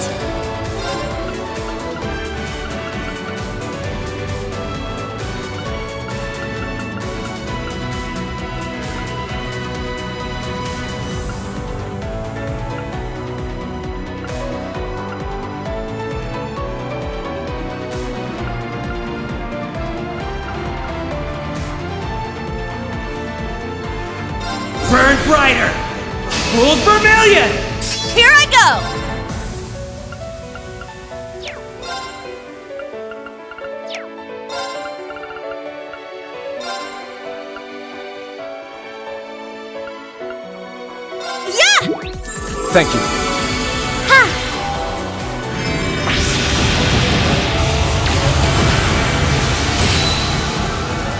Burn brighter! Full vermilion! Here I go! Yeah! Thank you. Ha!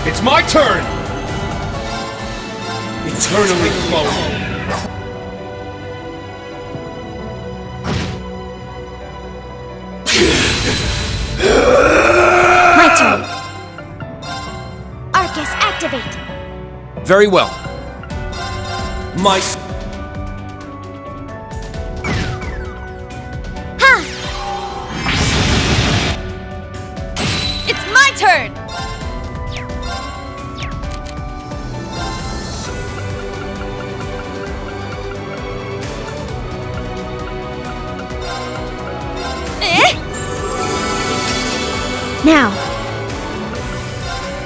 It's my turn! Eternally flowing. My turn. Arcus activate. Very well. My... Ha! It's my turn. Now.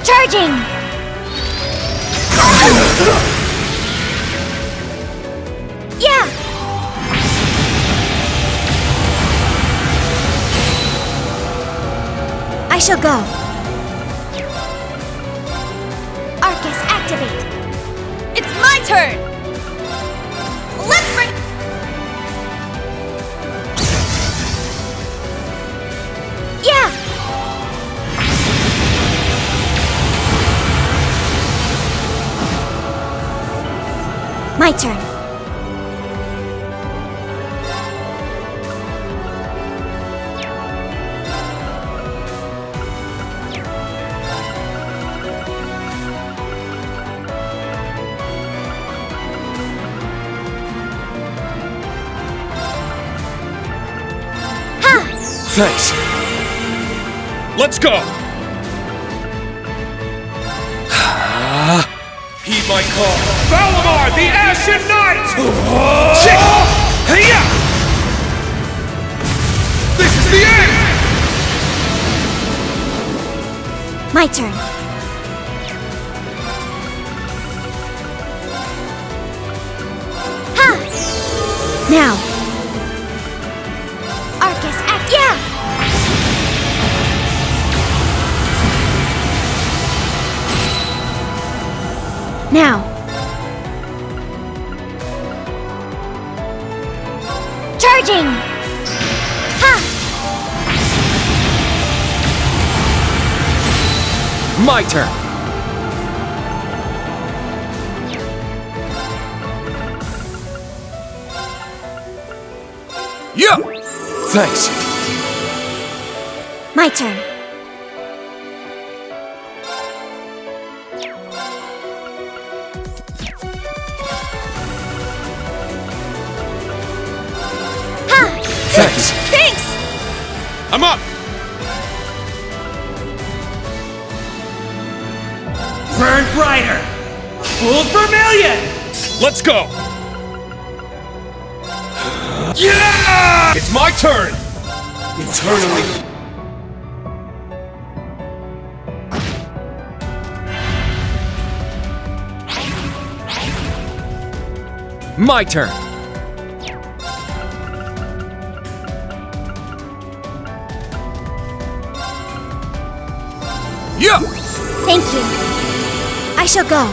Charging! Yeah! I shall go. Arcus activate. It's my turn! Let's bring... Yeah! My turn. Ha! Thanks. Let's go! Heed my call. Valimar, the Ashen Knight! This is the end! My turn. Ha! Now. Arcus, Actia! Now. Charging! Ha! My turn. Yeah! Thanks. My turn. Ha! Thanks. Thanks! I'm up! Burn brighter! Full vermilion! Let's go! Yeah! It's my turn! Eternally. My turn. Yeah! Thank you. I shall go.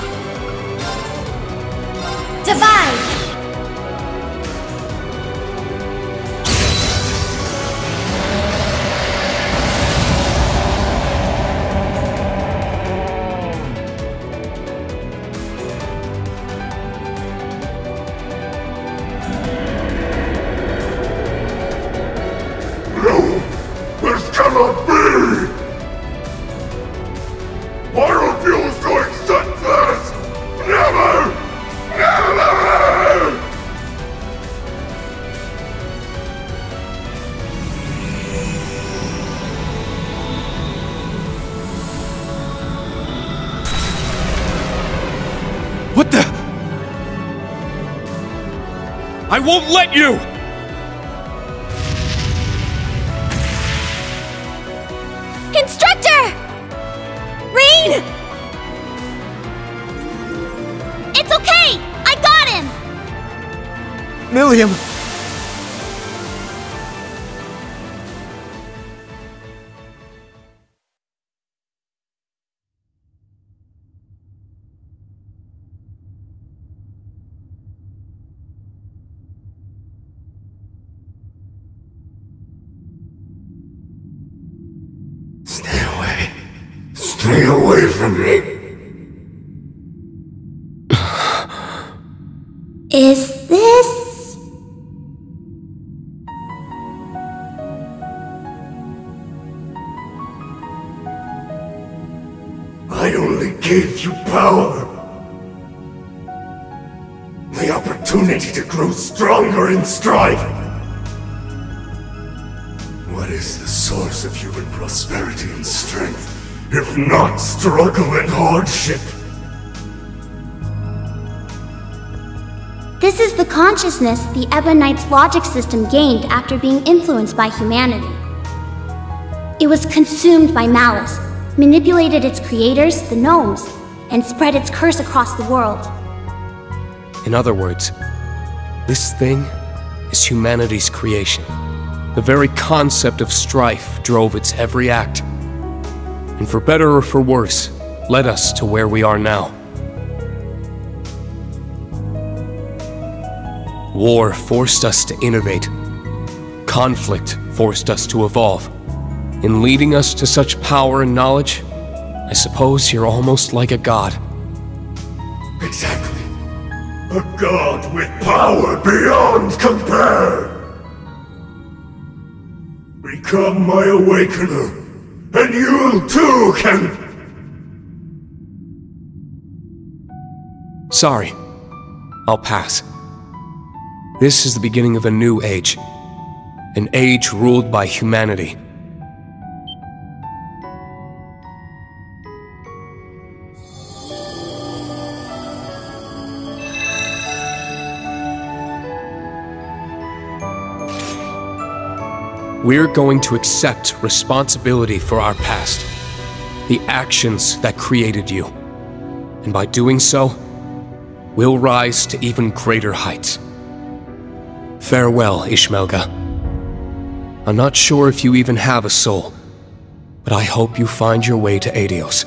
Divide! No! This cannot be! I refuse to accept this! Never! Never! What the? I won't let you! Instructor! Rain! It's okay! I got him! Milliam! Stay away from me! Is this... I only gave you power. The opportunity to grow stronger in strife. What is the source of human prosperity and strength, if not struggle and hardship? This is the consciousness the Ebonite's logic system gained after being influenced by humanity. It was consumed by malice, manipulated its creators, the gnomes, and spread its curse across the world. In other words, this thing is humanity's creation. The very concept of strife drove its every act. And for better or for worse, led us to where we are now. War forced us to innovate. Conflict forced us to evolve. In leading us to such power and knowledge, I suppose you're almost like a god. Exactly. A god with power beyond compare! Become my awakener, and you too can... Sorry. I'll pass. This is the beginning of a new age. An age ruled by humanity. We're going to accept responsibility for our past. the actions that created you. And by doing so, we'll rise to even greater heights. Farewell, Ishmelga. I'm not sure if you even have a soul, but I hope you find your way to Adios.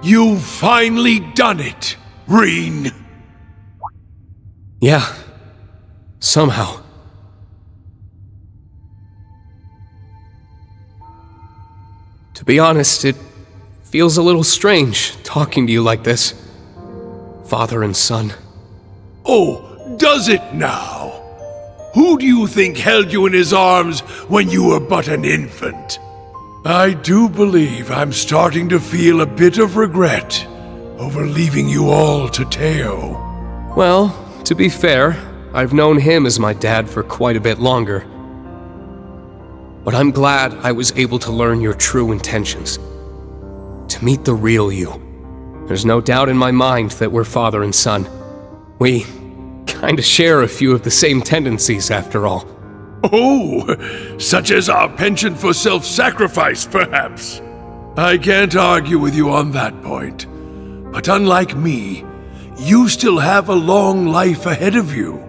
You've finally done it, Reen. Yeah. Somehow. To be honest, it feels a little strange talking to you like this. Father and son. Oh, does it now? Who do you think held you in his arms when you were but an infant? I do believe I'm starting to feel a bit of regret over leaving you all to Teo. Well, to be fair, I've known him as my dad for quite a bit longer. But I'm glad I was able to learn your true intentions. To meet the real you. There's no doubt in my mind that we're father and son. We kinda share a few of the same tendencies, after all. Oh, such as our penchant for self-sacrifice, perhaps. I can't argue with you on that point. But unlike me, you still have a long life ahead of you.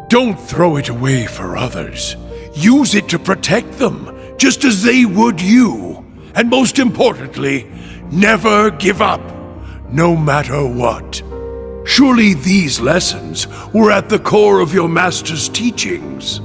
Don't throw it away for others. Use it to protect them, just as they would you. And most importantly, never give up, no matter what. Surely these lessons were at the core of your master's teachings.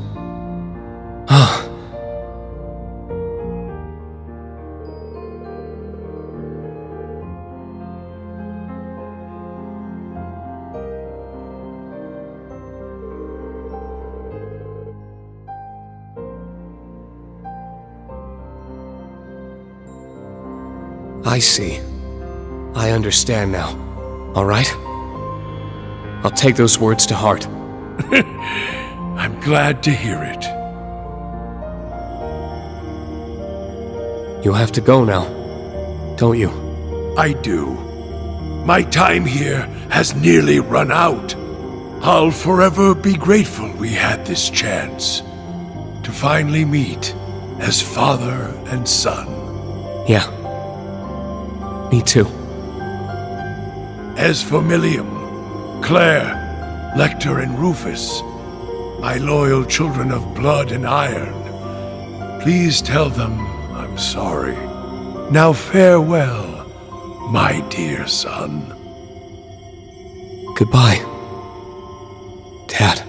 I see. I understand now. All right? I'll take those words to heart. I'm glad to hear it. You have to go now, don't you? I do. My time here has nearly run out. I'll forever be grateful we had this chance to finally meet as father and son. Yeah. Me too. As for Millium, Claire, Lecter, and Rufus, my loyal children of blood and iron, please tell them I'm sorry. Now farewell, my dear son. Goodbye, Dad.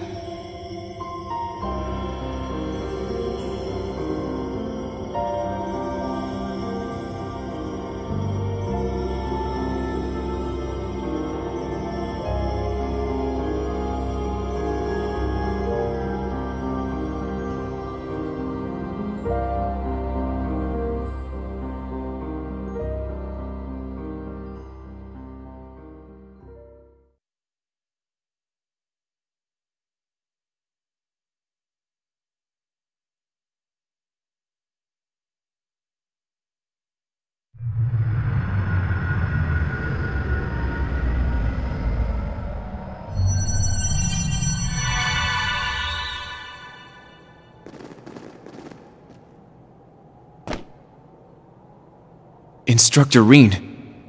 Instructor Reen.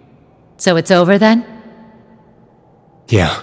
So it's over then? Yeah.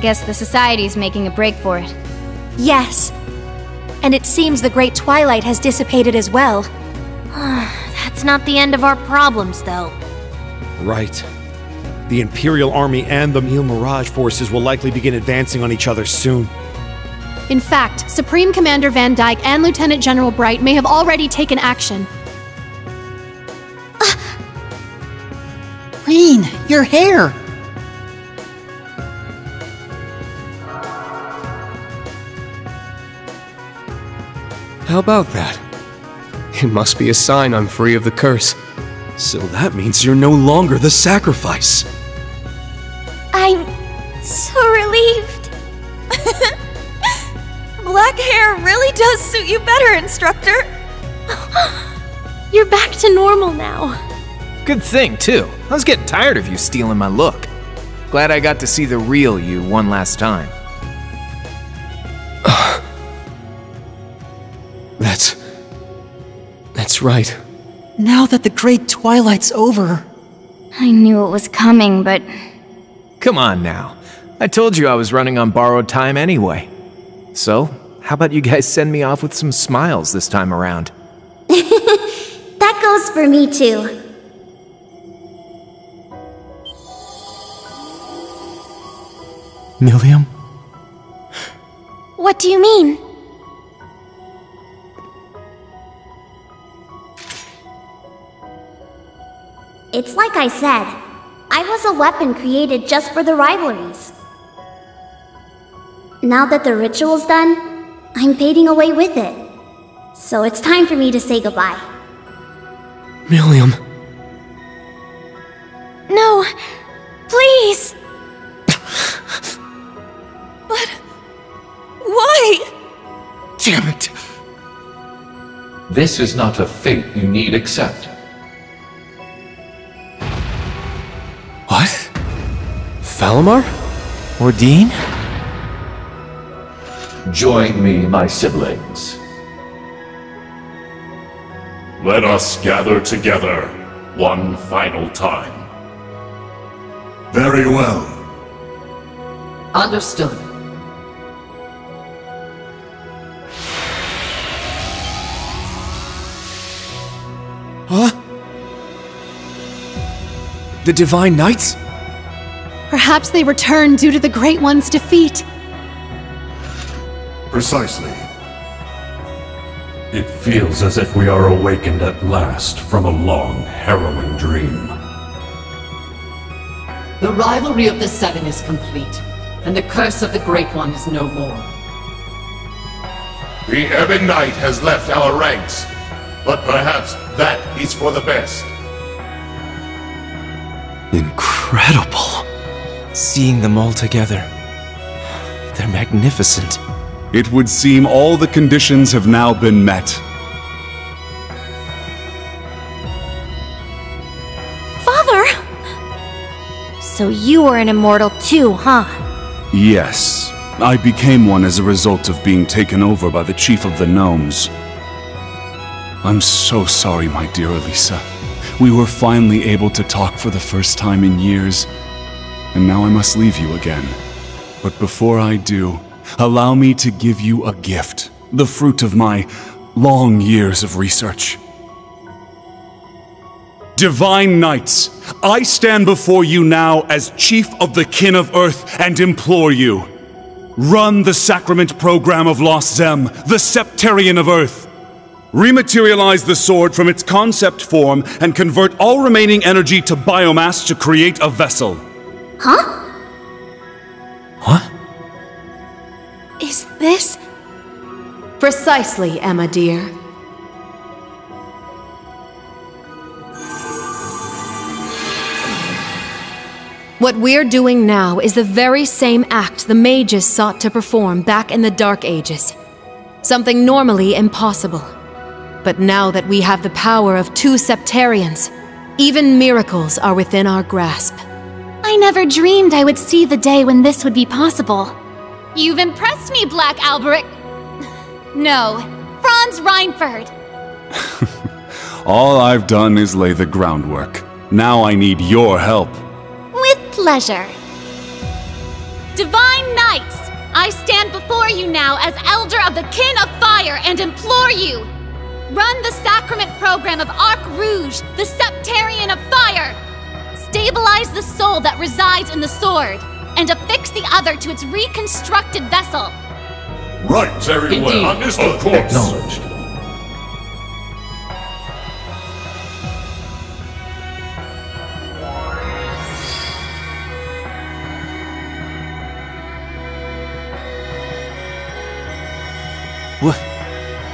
Guess the Society's making a break for it. Yes. And it seems the Great Twilight has dissipated as well. That's not the end of our problems, though. Right. The Imperial Army and the Mille Mirage forces will likely begin advancing on each other soon. In fact, Supreme Commander Van Dyke and Lieutenant General Bright may have already taken action. Rean, your hair! How about that? It must be a sign I'm free of the curse. So that means you're no longer the sacrifice. I'm so relieved. Black hair really does suit you better, Instructor. You're back to normal now. Good thing, too. I was getting tired of you stealing my look. Glad I got to see the real you one last time. That's right. Now that the Great Twilight's over... I knew it was coming, but... Come on now. I told you I was running on borrowed time anyway. So, how about you guys send me off with some smiles this time around? That goes for me too. Milliam? What do you mean? It's like I said. I was a weapon created just for the rivalries. Now that the ritual's done, I'm fading away with it. So it's time for me to say goodbye. Milliam. No, please. But why? Damn it. This is not a fate you need accept. What? Falamar? Ordine? Join me, my siblings. Let us gather together one final time. Very well. Understood. Huh? The Divine Knights? Perhaps they returned due to the Great One's defeat. Precisely. It feels as if we are awakened at last from a long, harrowing dream. The rivalry of the Seven is complete, and the curse of the Great One is no more. The Ebon Knight has left our ranks, but perhaps that is for the best. Incredible. Seeing them all together. They're magnificent. It would seem all the conditions have now been met. Father! So you were an immortal too, huh? Yes. I became one as a result of being taken over by the Chief of the Gnomes. I'm so sorry, my dear Elisa. We were finally able to talk for the first time in years, and now I must leave you again. But before I do, allow me to give you a gift, the fruit of my long years of research. Divine Knights, I stand before you now as Chief of the Kin of Earth and implore you. Run the Sacrament Program of Lost Zem, the Septarian of Earth. Rematerialize the sword from its concept form and convert all remaining energy to biomass to create a vessel. Huh? What? Is this... Precisely, Emma dear. What we're doing now is the very same act the mages sought to perform back in the Dark Ages. Something normally impossible. But now that we have the power of 2 Septarians, even miracles are within our grasp. I never dreamed I would see the day when this would be possible. You've impressed me, Black Alberic. No, Franz Reinford. All I've done is lay the groundwork. Now I need your help. With pleasure. Divine Knights, I stand before you now as Elder of the Kin of Fire and implore you, run the sacrament program of Arc Rouge, the Septarian of Fire. Stabilize the soul that resides in the sword, and affix the other to its reconstructed vessel. Right, very well. Understood. Of course. Acknowledged.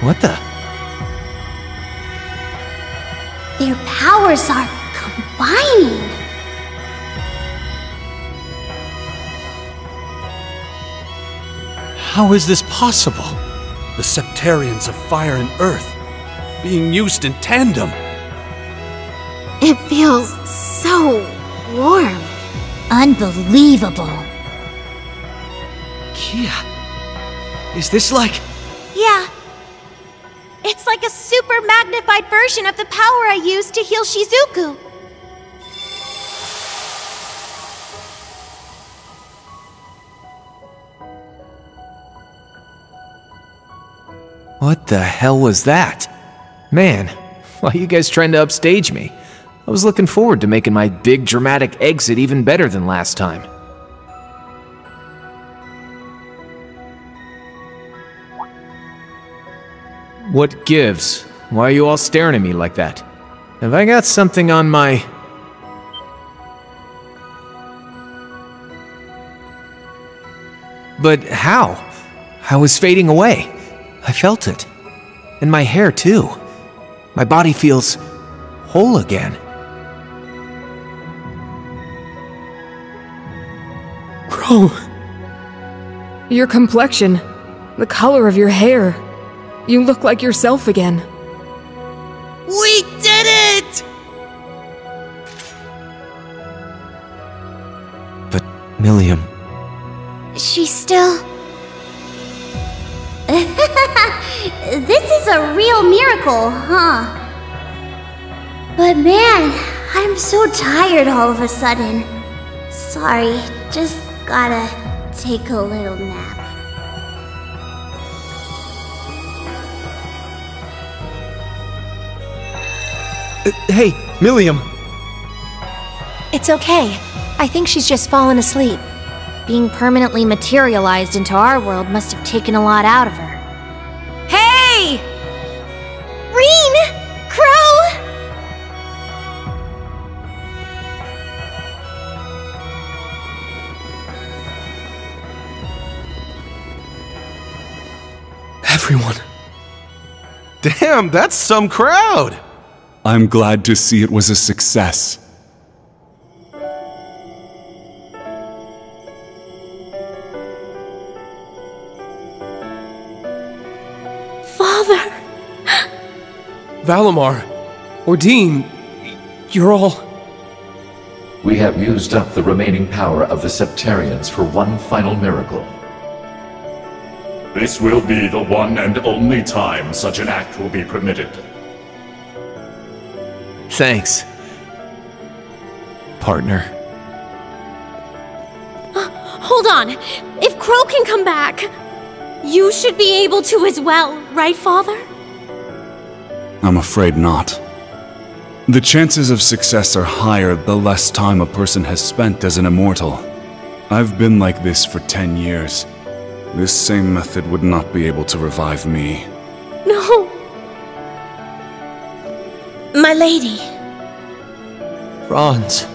What the? Their powers are combining. How is this possible? The Septarians of Fire and Earth being used in tandem. It feels so warm. Unbelievable. Kia, is this like... Yeah. It's like a super magnified version of the power I used to heal Shizuku. What the hell was that? Man, why are you guys trying to upstage me? I was looking forward to making my big dramatic exit even better than last time. What gives? Why are you all staring at me like that? Have I got something on my... But how? I was fading away. I felt it. And my hair, too. My body feels whole again. Crow. Your complexion, the color of your hair. You look like yourself again. We did it! But, Milliam... She's still... This is a real miracle, huh? But man, I'm so tired all of a sudden. Sorry, just gotta take a little nap. Hey, Milliam! It's okay. I think she's just fallen asleep. Being permanently materialized into our world must have taken a lot out of her. Hey! Reen! Crow! Everyone. Damn, that's some crowd! I'm glad to see it was a success. Father! Valimar, Ordine, you're all... We have used up the remaining power of the Septarians for one final miracle. This will be the one and only time such an act will be permitted. Thanks, partner. Hold on. If Crow can come back, you should be able to as well, right, Father? I'm afraid not. The chances of success are higher the less time a person has spent as an immortal. I've been like this for 10 years. This same method would not be able to revive me. No! My lady. Franz.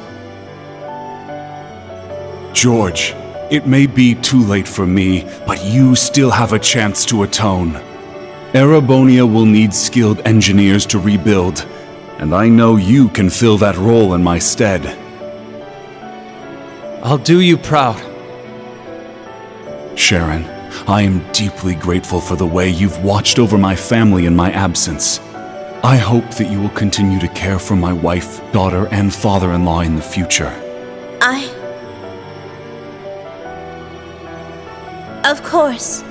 George, it may be too late for me, but you still have a chance to atone. Erebonia will need skilled engineers to rebuild, and I know you can fill that role in my stead. I'll do you proud. Sharon, I am deeply grateful for the way you've watched over my family in my absence. I hope that you will continue to care for my wife, daughter, and father-in-law in the future. Of course.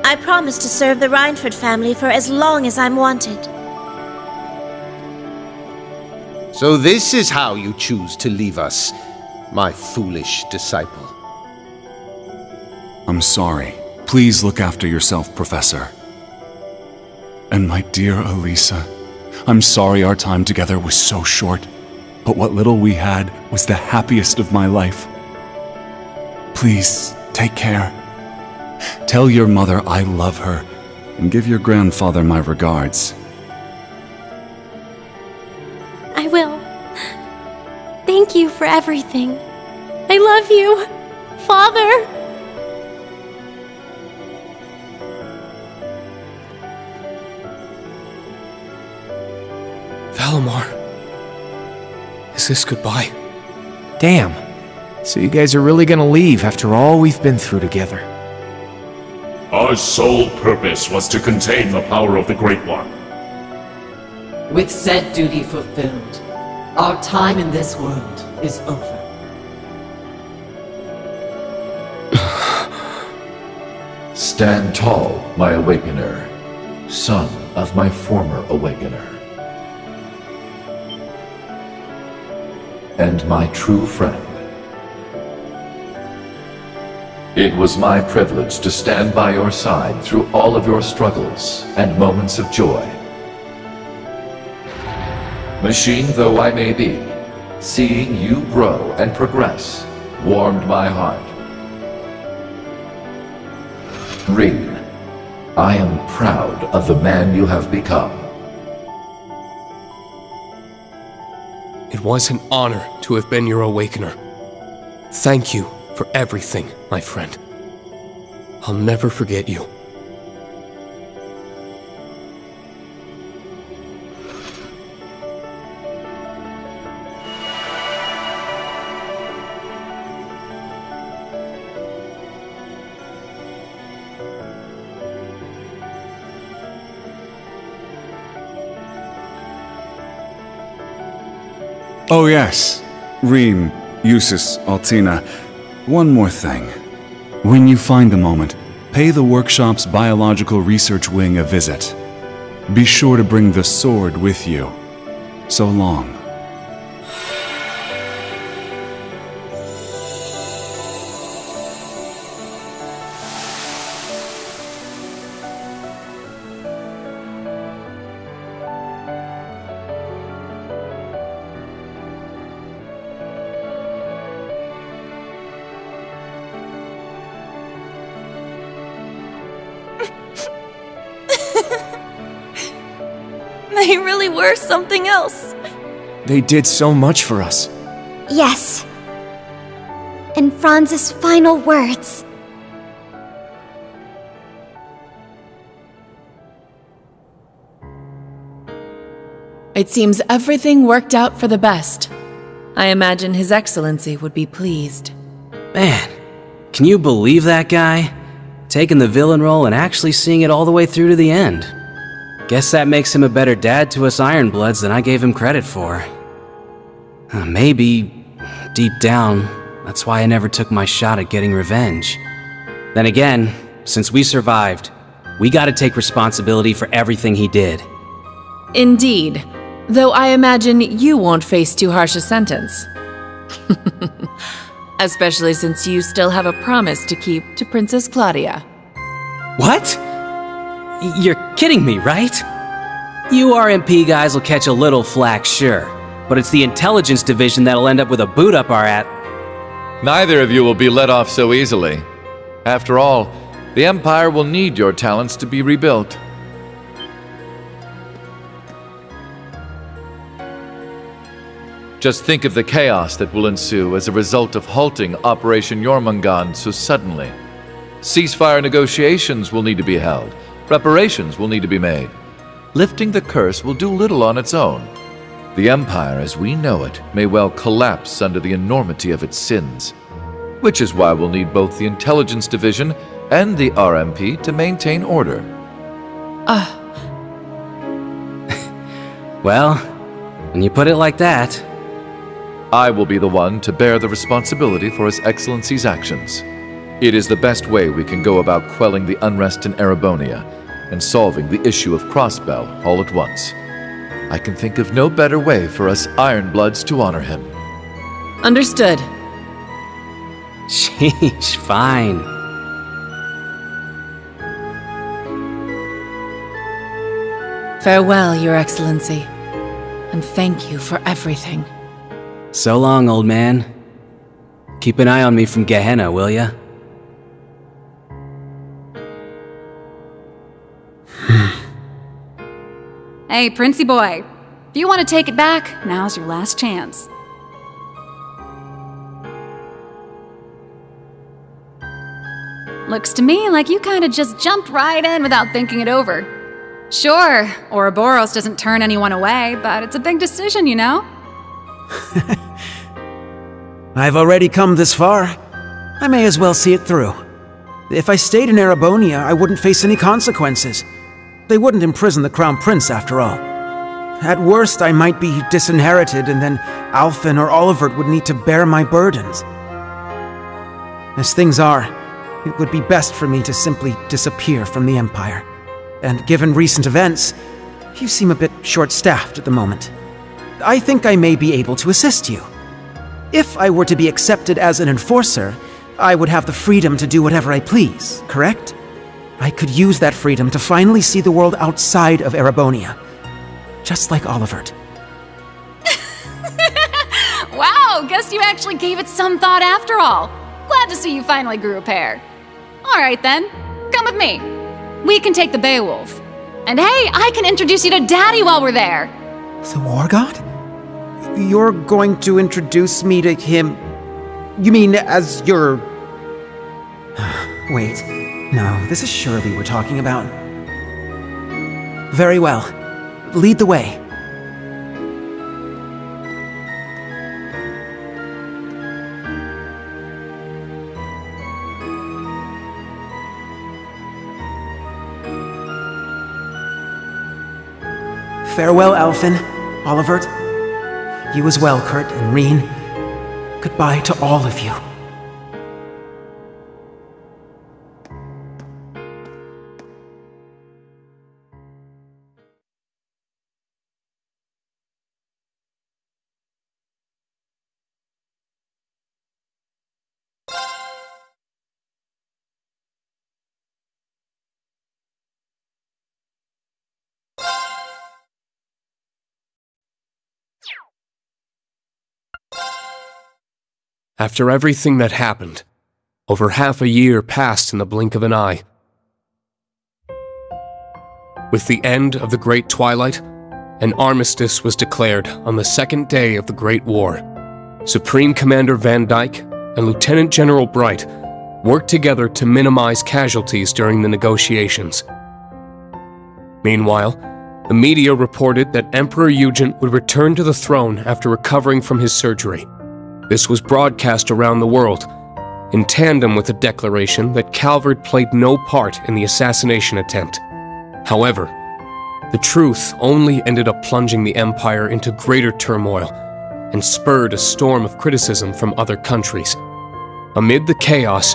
I promise to serve the Reinford family for as long as I'm wanted. So this is how you choose to leave us, my foolish disciple. I'm sorry. Please look after yourself, Professor. And my dear Elisa, I'm sorry our time together was so short, but what little we had was the happiest of my life. Please, take care. Tell your mother I love her, and give your grandfather my regards. I will. Thank you for everything. I love you, Father. Valimar, is this goodbye? Damn. So you guys are really gonna leave after all we've been through together? Our sole purpose was to contain the power of the Great One. With said duty fulfilled, our time in this world is over. Stand tall, my awakener, son of my former awakener. And my true friend. It was my privilege to stand by your side through all of your struggles and moments of joy. Machine though I may be, seeing you grow and progress warmed my heart. Rean, I am proud of the man you have become. It was an honor to have been your awakener. Thank you for everything, my friend. I'll never forget you. Oh yes, Rean, Eustace, Altina, one more thing. When you find a moment, pay the workshop's biological research wing a visit. Be sure to bring the sword with you. So long. They really were something else. They did so much for us. Yes. And Franz's final words. It seems everything worked out for the best. I imagine His Excellency would be pleased. Man, can you believe that guy? Taking the villain role and actually seeing it all the way through to the end. Guess that makes him a better dad to us Ironbloods than I gave him credit for. Maybe, deep down, that's why I never took my shot at getting revenge. Then again, since we survived, we gotta take responsibility for everything he did. Indeed. Though I imagine you won't face too harsh a sentence. Especially since you still have a promise to keep to Princess Claudia. What? You're kidding me, right? You RMP guys will catch a little flack, sure, but it's the intelligence division that'll end up with a boot up our at. Neither of you will be let off so easily. After all, the Empire will need your talents to be rebuilt. Just think of the chaos that will ensue as a result of halting Operation Jormungand so suddenly. Ceasefire negotiations will need to be held. Preparations will need to be made. Lifting the curse will do little on its own. The Empire as we know it may well collapse under the enormity of its sins. Which is why we'll need both the Intelligence Division and the RMP to maintain order. Well, when you put it like that... I will be the one to bear the responsibility for His Excellency's actions. It is the best way we can go about quelling the unrest in Erebonia and solving the issue of Crossbell all at once. I can think of no better way for us Ironbloods to honor him. Understood. Sheesh, fine. Farewell, Your Excellency, and thank you for everything. So long, old man. Keep an eye on me from Gehenna, will ya? Hey, Princey boy. If you want to take it back, now's your last chance. Looks to me like you kinda just jumped right in without thinking it over. Sure, Ouroboros doesn't turn anyone away, but it's a big decision, you know? I've already come this far. I may as well see it through. If I stayed in Erebonia, I wouldn't face any consequences. They wouldn't imprison the Crown Prince, after all. At worst, I might be disinherited, and then Alphen or Olivert would need to bear my burdens. As things are, it would be best for me to simply disappear from the Empire. And given recent events, you seem a bit short-staffed at the moment. I think I may be able to assist you. If I were to be accepted as an enforcer, I would have the freedom to do whatever I please, correct? I could use that freedom to finally see the world outside of Erebonia. Just like Olivert. Wow, guess you actually gave it some thought after all. Glad to see you finally grew a pair. Alright then, come with me. We can take the Beowulf. And hey, I can introduce you to Daddy while we're there. The War God? You're going to introduce me to him? You mean as your... Wait, no, this is Shirley we're talking about. Very well. Lead the way. Farewell, Alphen, Olivert. You as well, Kurt and Reen. Goodbye to all of you. After everything that happened, over half a year passed in the blink of an eye. With the end of the Great Twilight, an armistice was declared on the second day of the Great War. Supreme Commander Van Dyke and Lieutenant General Bright worked together to minimize casualties during the negotiations. Meanwhile, the media reported that Emperor Eugen would return to the throne after recovering from his surgery. This was broadcast around the world, in tandem with the declaration that Calvard played no part in the assassination attempt. However, the truth only ended up plunging the Empire into greater turmoil and spurred a storm of criticism from other countries. Amid the chaos,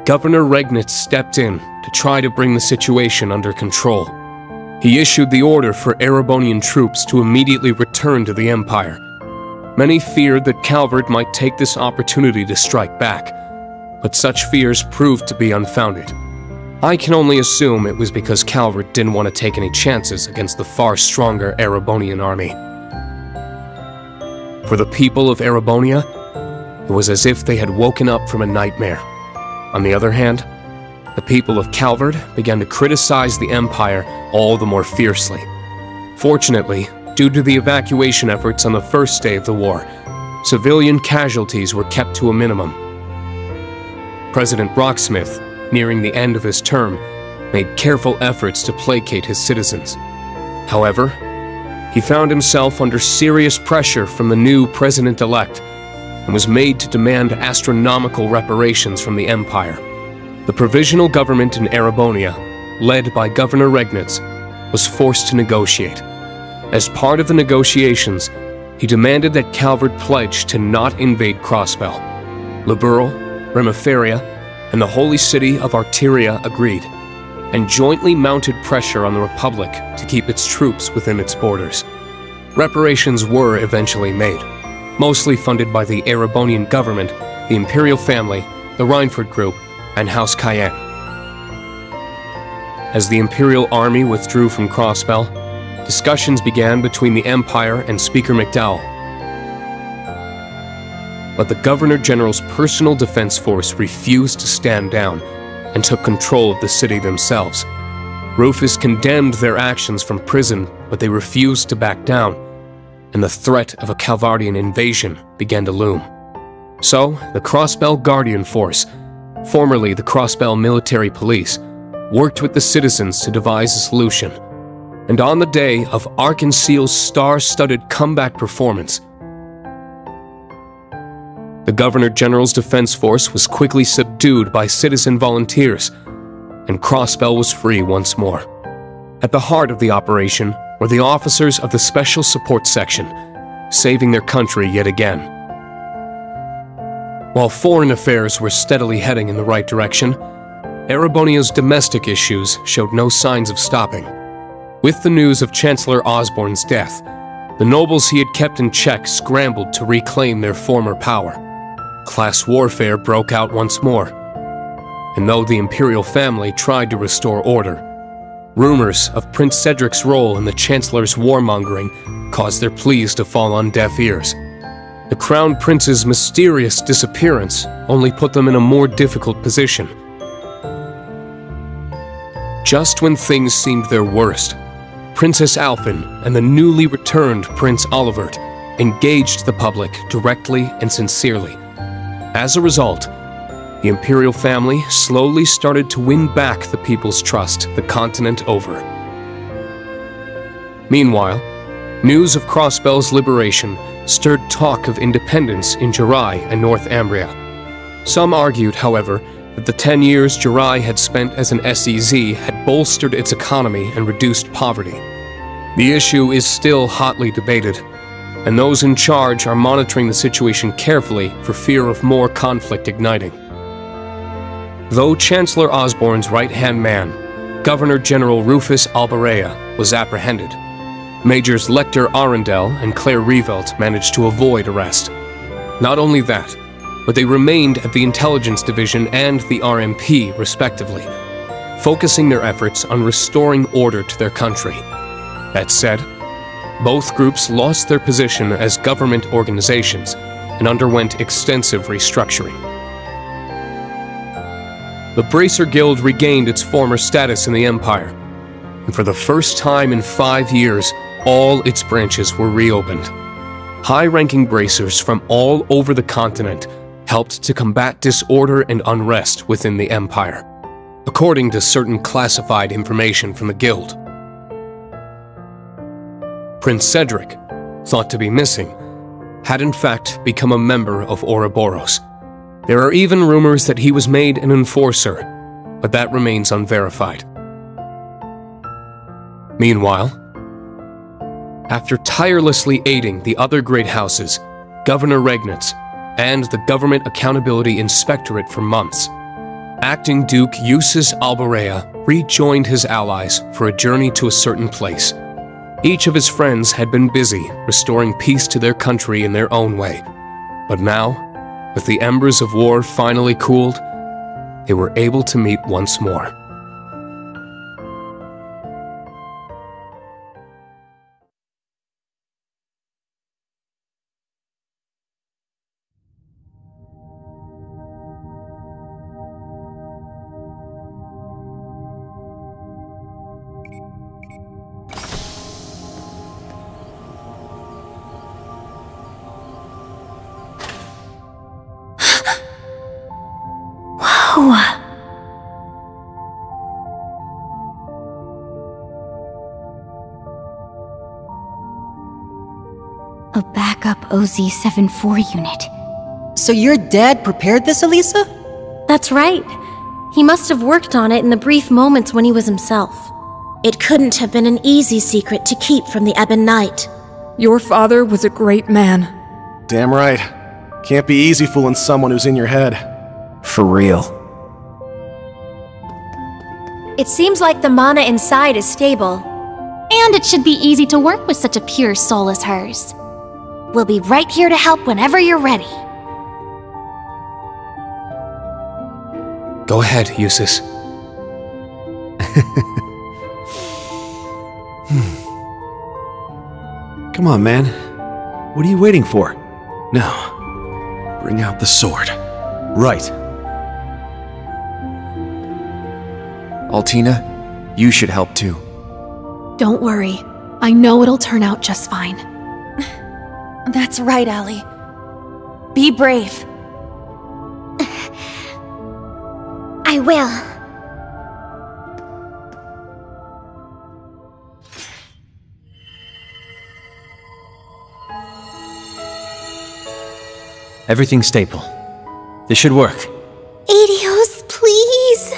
Governor Regnitz stepped in to try to bring the situation under control. He issued the order for Erebonian troops to immediately return to the Empire. Many feared that Calvard might take this opportunity to strike back, but such fears proved to be unfounded. I can only assume it was because Calvard didn't want to take any chances against the far stronger Erebonian army. For the people of Erebonia, it was as if they had woken up from a nightmare. On the other hand, the people of Calvard began to criticize the Empire all the more fiercely. Fortunately, due to the evacuation efforts on the first day of the war, civilian casualties were kept to a minimum. President Rocksmith, nearing the end of his term, made careful efforts to placate his citizens. However, he found himself under serious pressure from the new president-elect and was made to demand astronomical reparations from the Empire. The provisional government in Erebonia, led by Governor Regnitz, was forced to negotiate. As part of the negotiations, he demanded that Calvard pledge to not invade Crossbell. Liberal, Remiferia, and the holy city of Arteria agreed, and jointly mounted pressure on the Republic to keep its troops within its borders. Reparations were eventually made, mostly funded by the Erebonian government, the Imperial family, the Reinford Group, and House Cayenne. As the Imperial army withdrew from Crossbell, discussions began between the Empire and Speaker McDowell. But the Governor General's personal defense force refused to stand down and took control of the city themselves. Rufus condemned their actions from prison, but they refused to back down, and the threat of a Calvardian invasion began to loom. So, the Crossbell Guardian Force, formerly the Crossbell Military Police, worked with the citizens to devise a solution. And on the day of Arkanseal's star-studded comeback performance, the Governor General's defense force was quickly subdued by citizen volunteers, and Crossbell was free once more. At the heart of the operation were the officers of the Special Support Section, saving their country yet again. While foreign affairs were steadily heading in the right direction, Erebonia's domestic issues showed no signs of stopping. With the news of Chancellor Osborne's death, the nobles he had kept in check scrambled to reclaim their former power. Class warfare broke out once more, and though the imperial family tried to restore order, rumors of Prince Cedric's role in the Chancellor's warmongering caused their pleas to fall on deaf ears. The Crown Prince's mysterious disappearance only put them in a more difficult position. Just when things seemed their worst, Princess Alphen and the newly returned Prince Olivert engaged the public directly and sincerely. As a result, the imperial family slowly started to win back the people's trust the continent over. Meanwhile, news of Crossbell's liberation stirred talk of independence in Jirai and North Ambria. Some argued, however, that the 10 years Jirai had spent as an SEZ had bolstered its economy and reduced poverty. The issue is still hotly debated, and those in charge are monitoring the situation carefully for fear of more conflict igniting. Though Chancellor Osborne's right-hand man, Governor General Rufus Albarea, was apprehended, Majors Lecter Arundel and Claire Revelt managed to avoid arrest. Not only that, but they remained at the Intelligence Division and the RMP, respectively, focusing their efforts on restoring order to their country. That said, both groups lost their position as government organizations and underwent extensive restructuring. The Bracer Guild regained its former status in the Empire, and for the first time in 5 years, all its branches were reopened. High-ranking bracers from all over the continent helped to combat disorder and unrest within the Empire, according to certain classified information from the Guild. Prince Cedric, thought to be missing, had in fact become a member of Ouroboros. There are even rumors that he was made an enforcer, but that remains unverified. Meanwhile, after tirelessly aiding the other great houses, Governor Regnitz, and the Government Accountability Inspectorate for months, Acting Duke Eustace Albarea rejoined his allies for a journey to a certain place. Each of his friends had been busy restoring peace to their country in their own way, but now, with the embers of war finally cooled, they were able to meet once more. A backup OZ-74 unit. So your dad prepared this, Elisa? That's right. He must have worked on it in the brief moments when he was himself. It couldn't have been an easy secret to keep from the Ebon Knight. Your father was a great man. Damn right. Can't be easy fooling someone who's in your head. For real. It seems like the mana inside is stable. And it should be easy to work with such a pure soul as hers. We'll be right here to help whenever you're ready. Go ahead, Come on, man. What are you waiting for? Now, bring out the sword. Right. Altina, you should help too. Don't worry. I know it'll turn out just fine. That's right, Allie. Be brave. I will. Everything's staple. This should work. Adios, please.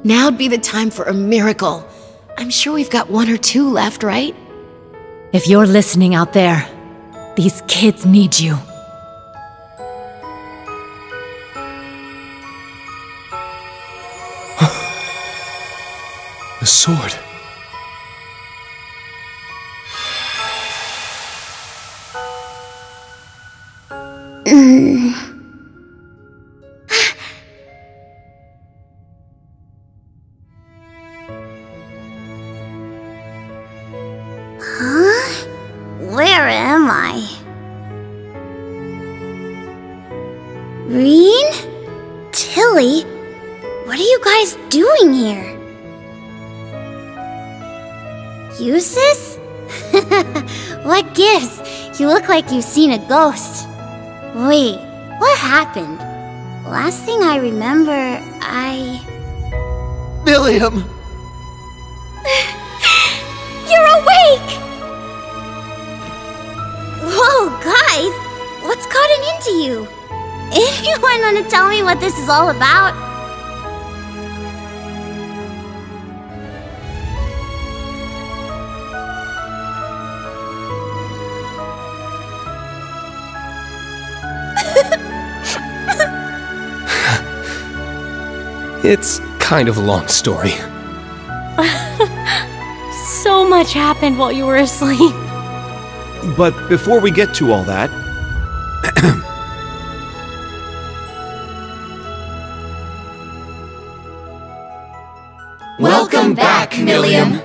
Now'd be the time for a miracle. I'm sure we've got 1 or 2 left, right? If you're listening out there, these kids need you. The sword. Huh? Where am I? Reen? Tilly? What are you guys doing here? Eustace? What gives? You look like you've seen a ghost. Wait, what happened? Last thing I remember, William! You're awake! Whoa, guys! What's gotten into you? Anyone want to tell me what this is all about? It's kind of a long story. So much happened while you were asleep. But before we get to all that... Welcome back, Milliam.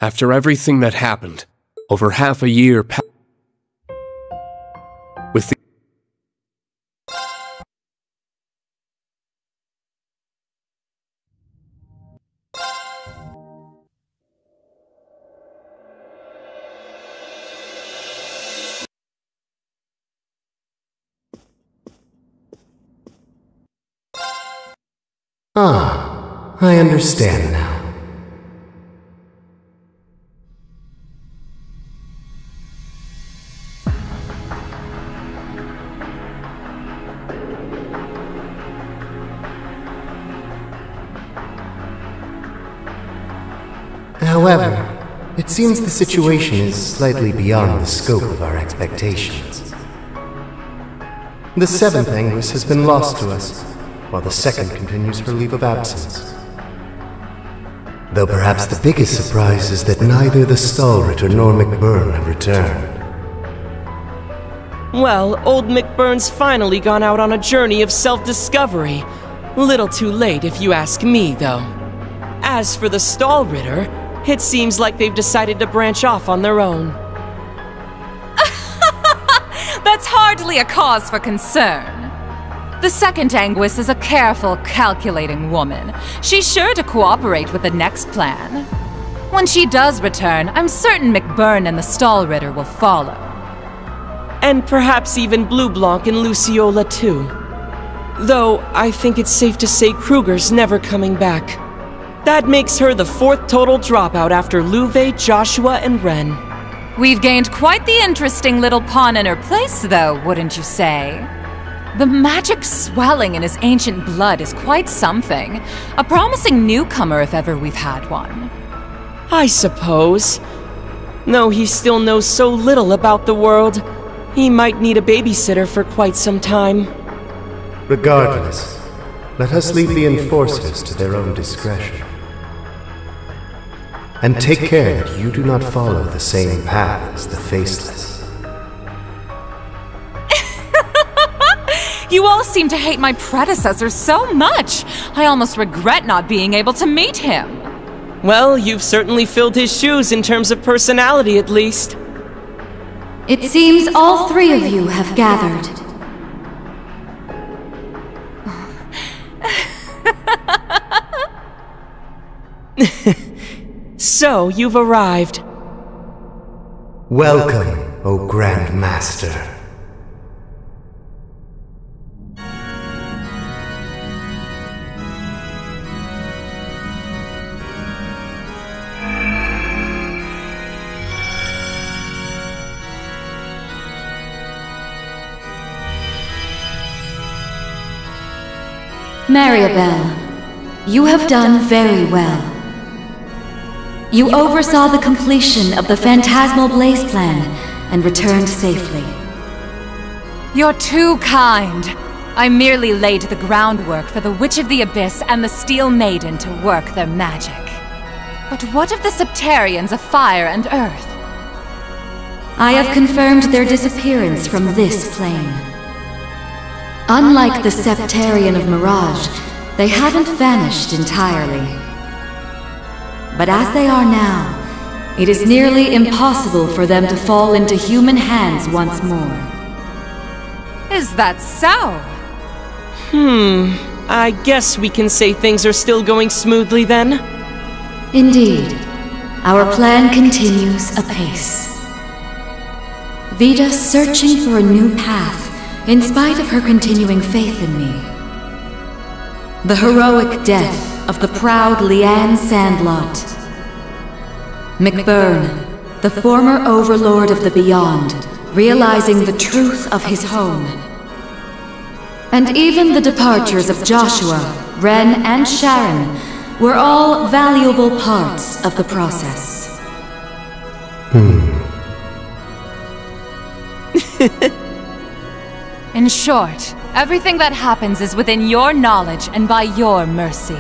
After everything that happened, over half a year passed. With the I understand now. However, it seems the situation is slightly beyond the scope of our expectations. The seventh Anguis has been lost to us, while the second continues her leave of absence. Though perhaps the biggest surprise is that neither the Stallritter nor McBurn have returned. Well, old McBurn's finally gone out on a journey of self-discovery. Little too late if you ask me, though. As for the Stallritter, it seems like they've decided to branch off on their own. That's hardly a cause for concern. The second Anguis is a careful, calculating woman. She's sure to cooperate with the next plan. When she does return, I'm certain McBurn and the Stallritter will follow. And perhaps even Blue Blanc and Luciola too. Though, I think it's safe to say Kruger's never coming back. That makes her the fourth total dropout after Louve, Joshua, and Ren. We've gained quite the interesting little pawn in her place, though, wouldn't you say? The magic swelling in his ancient blood is quite something. A promising newcomer if ever we've had one. I suppose. Though he still knows so little about the world, he might need a babysitter for quite some time. Regardless, let us leave the enforcers to their own discretion. And take care that you do not follow the same path as the Faceless. You all seem to hate my predecessor so much. I almost regret not being able to meet him. Well, you've certainly filled his shoes in terms of personality, at least. It seems all three of you have gathered. So, you've arrived. Welcome, O Grand Master. Maribel, you have done very well. You oversaw the completion of the Phantasmal Blaze plan and returned safely. You're too kind. I merely laid the groundwork for the Witch of the Abyss and the Steel Maiden to work their magic. But what of the Septarians of Fire and Earth? I have confirmed their disappearance from this plane. Unlike the Septarian of Mirage, they haven't vanished entirely. But as they are now, it is nearly impossible for them to fall into human hands once more. Is that so? I guess we can say things are still going smoothly then? Indeed. Our plan continues apace. Vida's searching for a new path, in spite of her continuing faith in me. The heroic death of the proud Leanne Sandlot. McBurn, the former overlord of the Beyond, realizing the truth of his home. And even the departures of Joshua, Ren, and Sharon were all valuable parts of the process. In short, everything that happens is within your knowledge and by your mercy.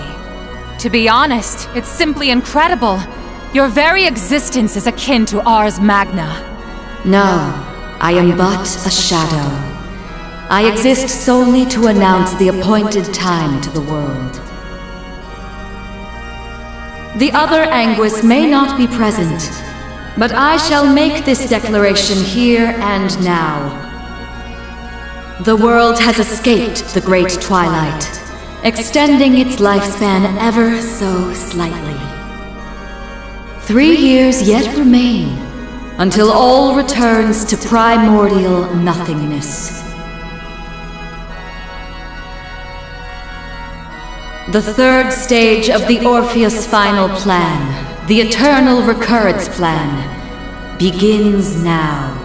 To be honest, it's simply incredible. Your very existence is akin to Ars Magna. No, I am but a shadow. I exist solely to announce the appointed time to the world. The other Anguis may not be present, but I shall make this declaration here and now. The world has escaped the Great Twilight, extending its lifespan ever so slightly. 3 years yet remain, until all returns to primordial nothingness. The third stage of the Orpheus final plan, the Eternal Recurrence plan, begins now.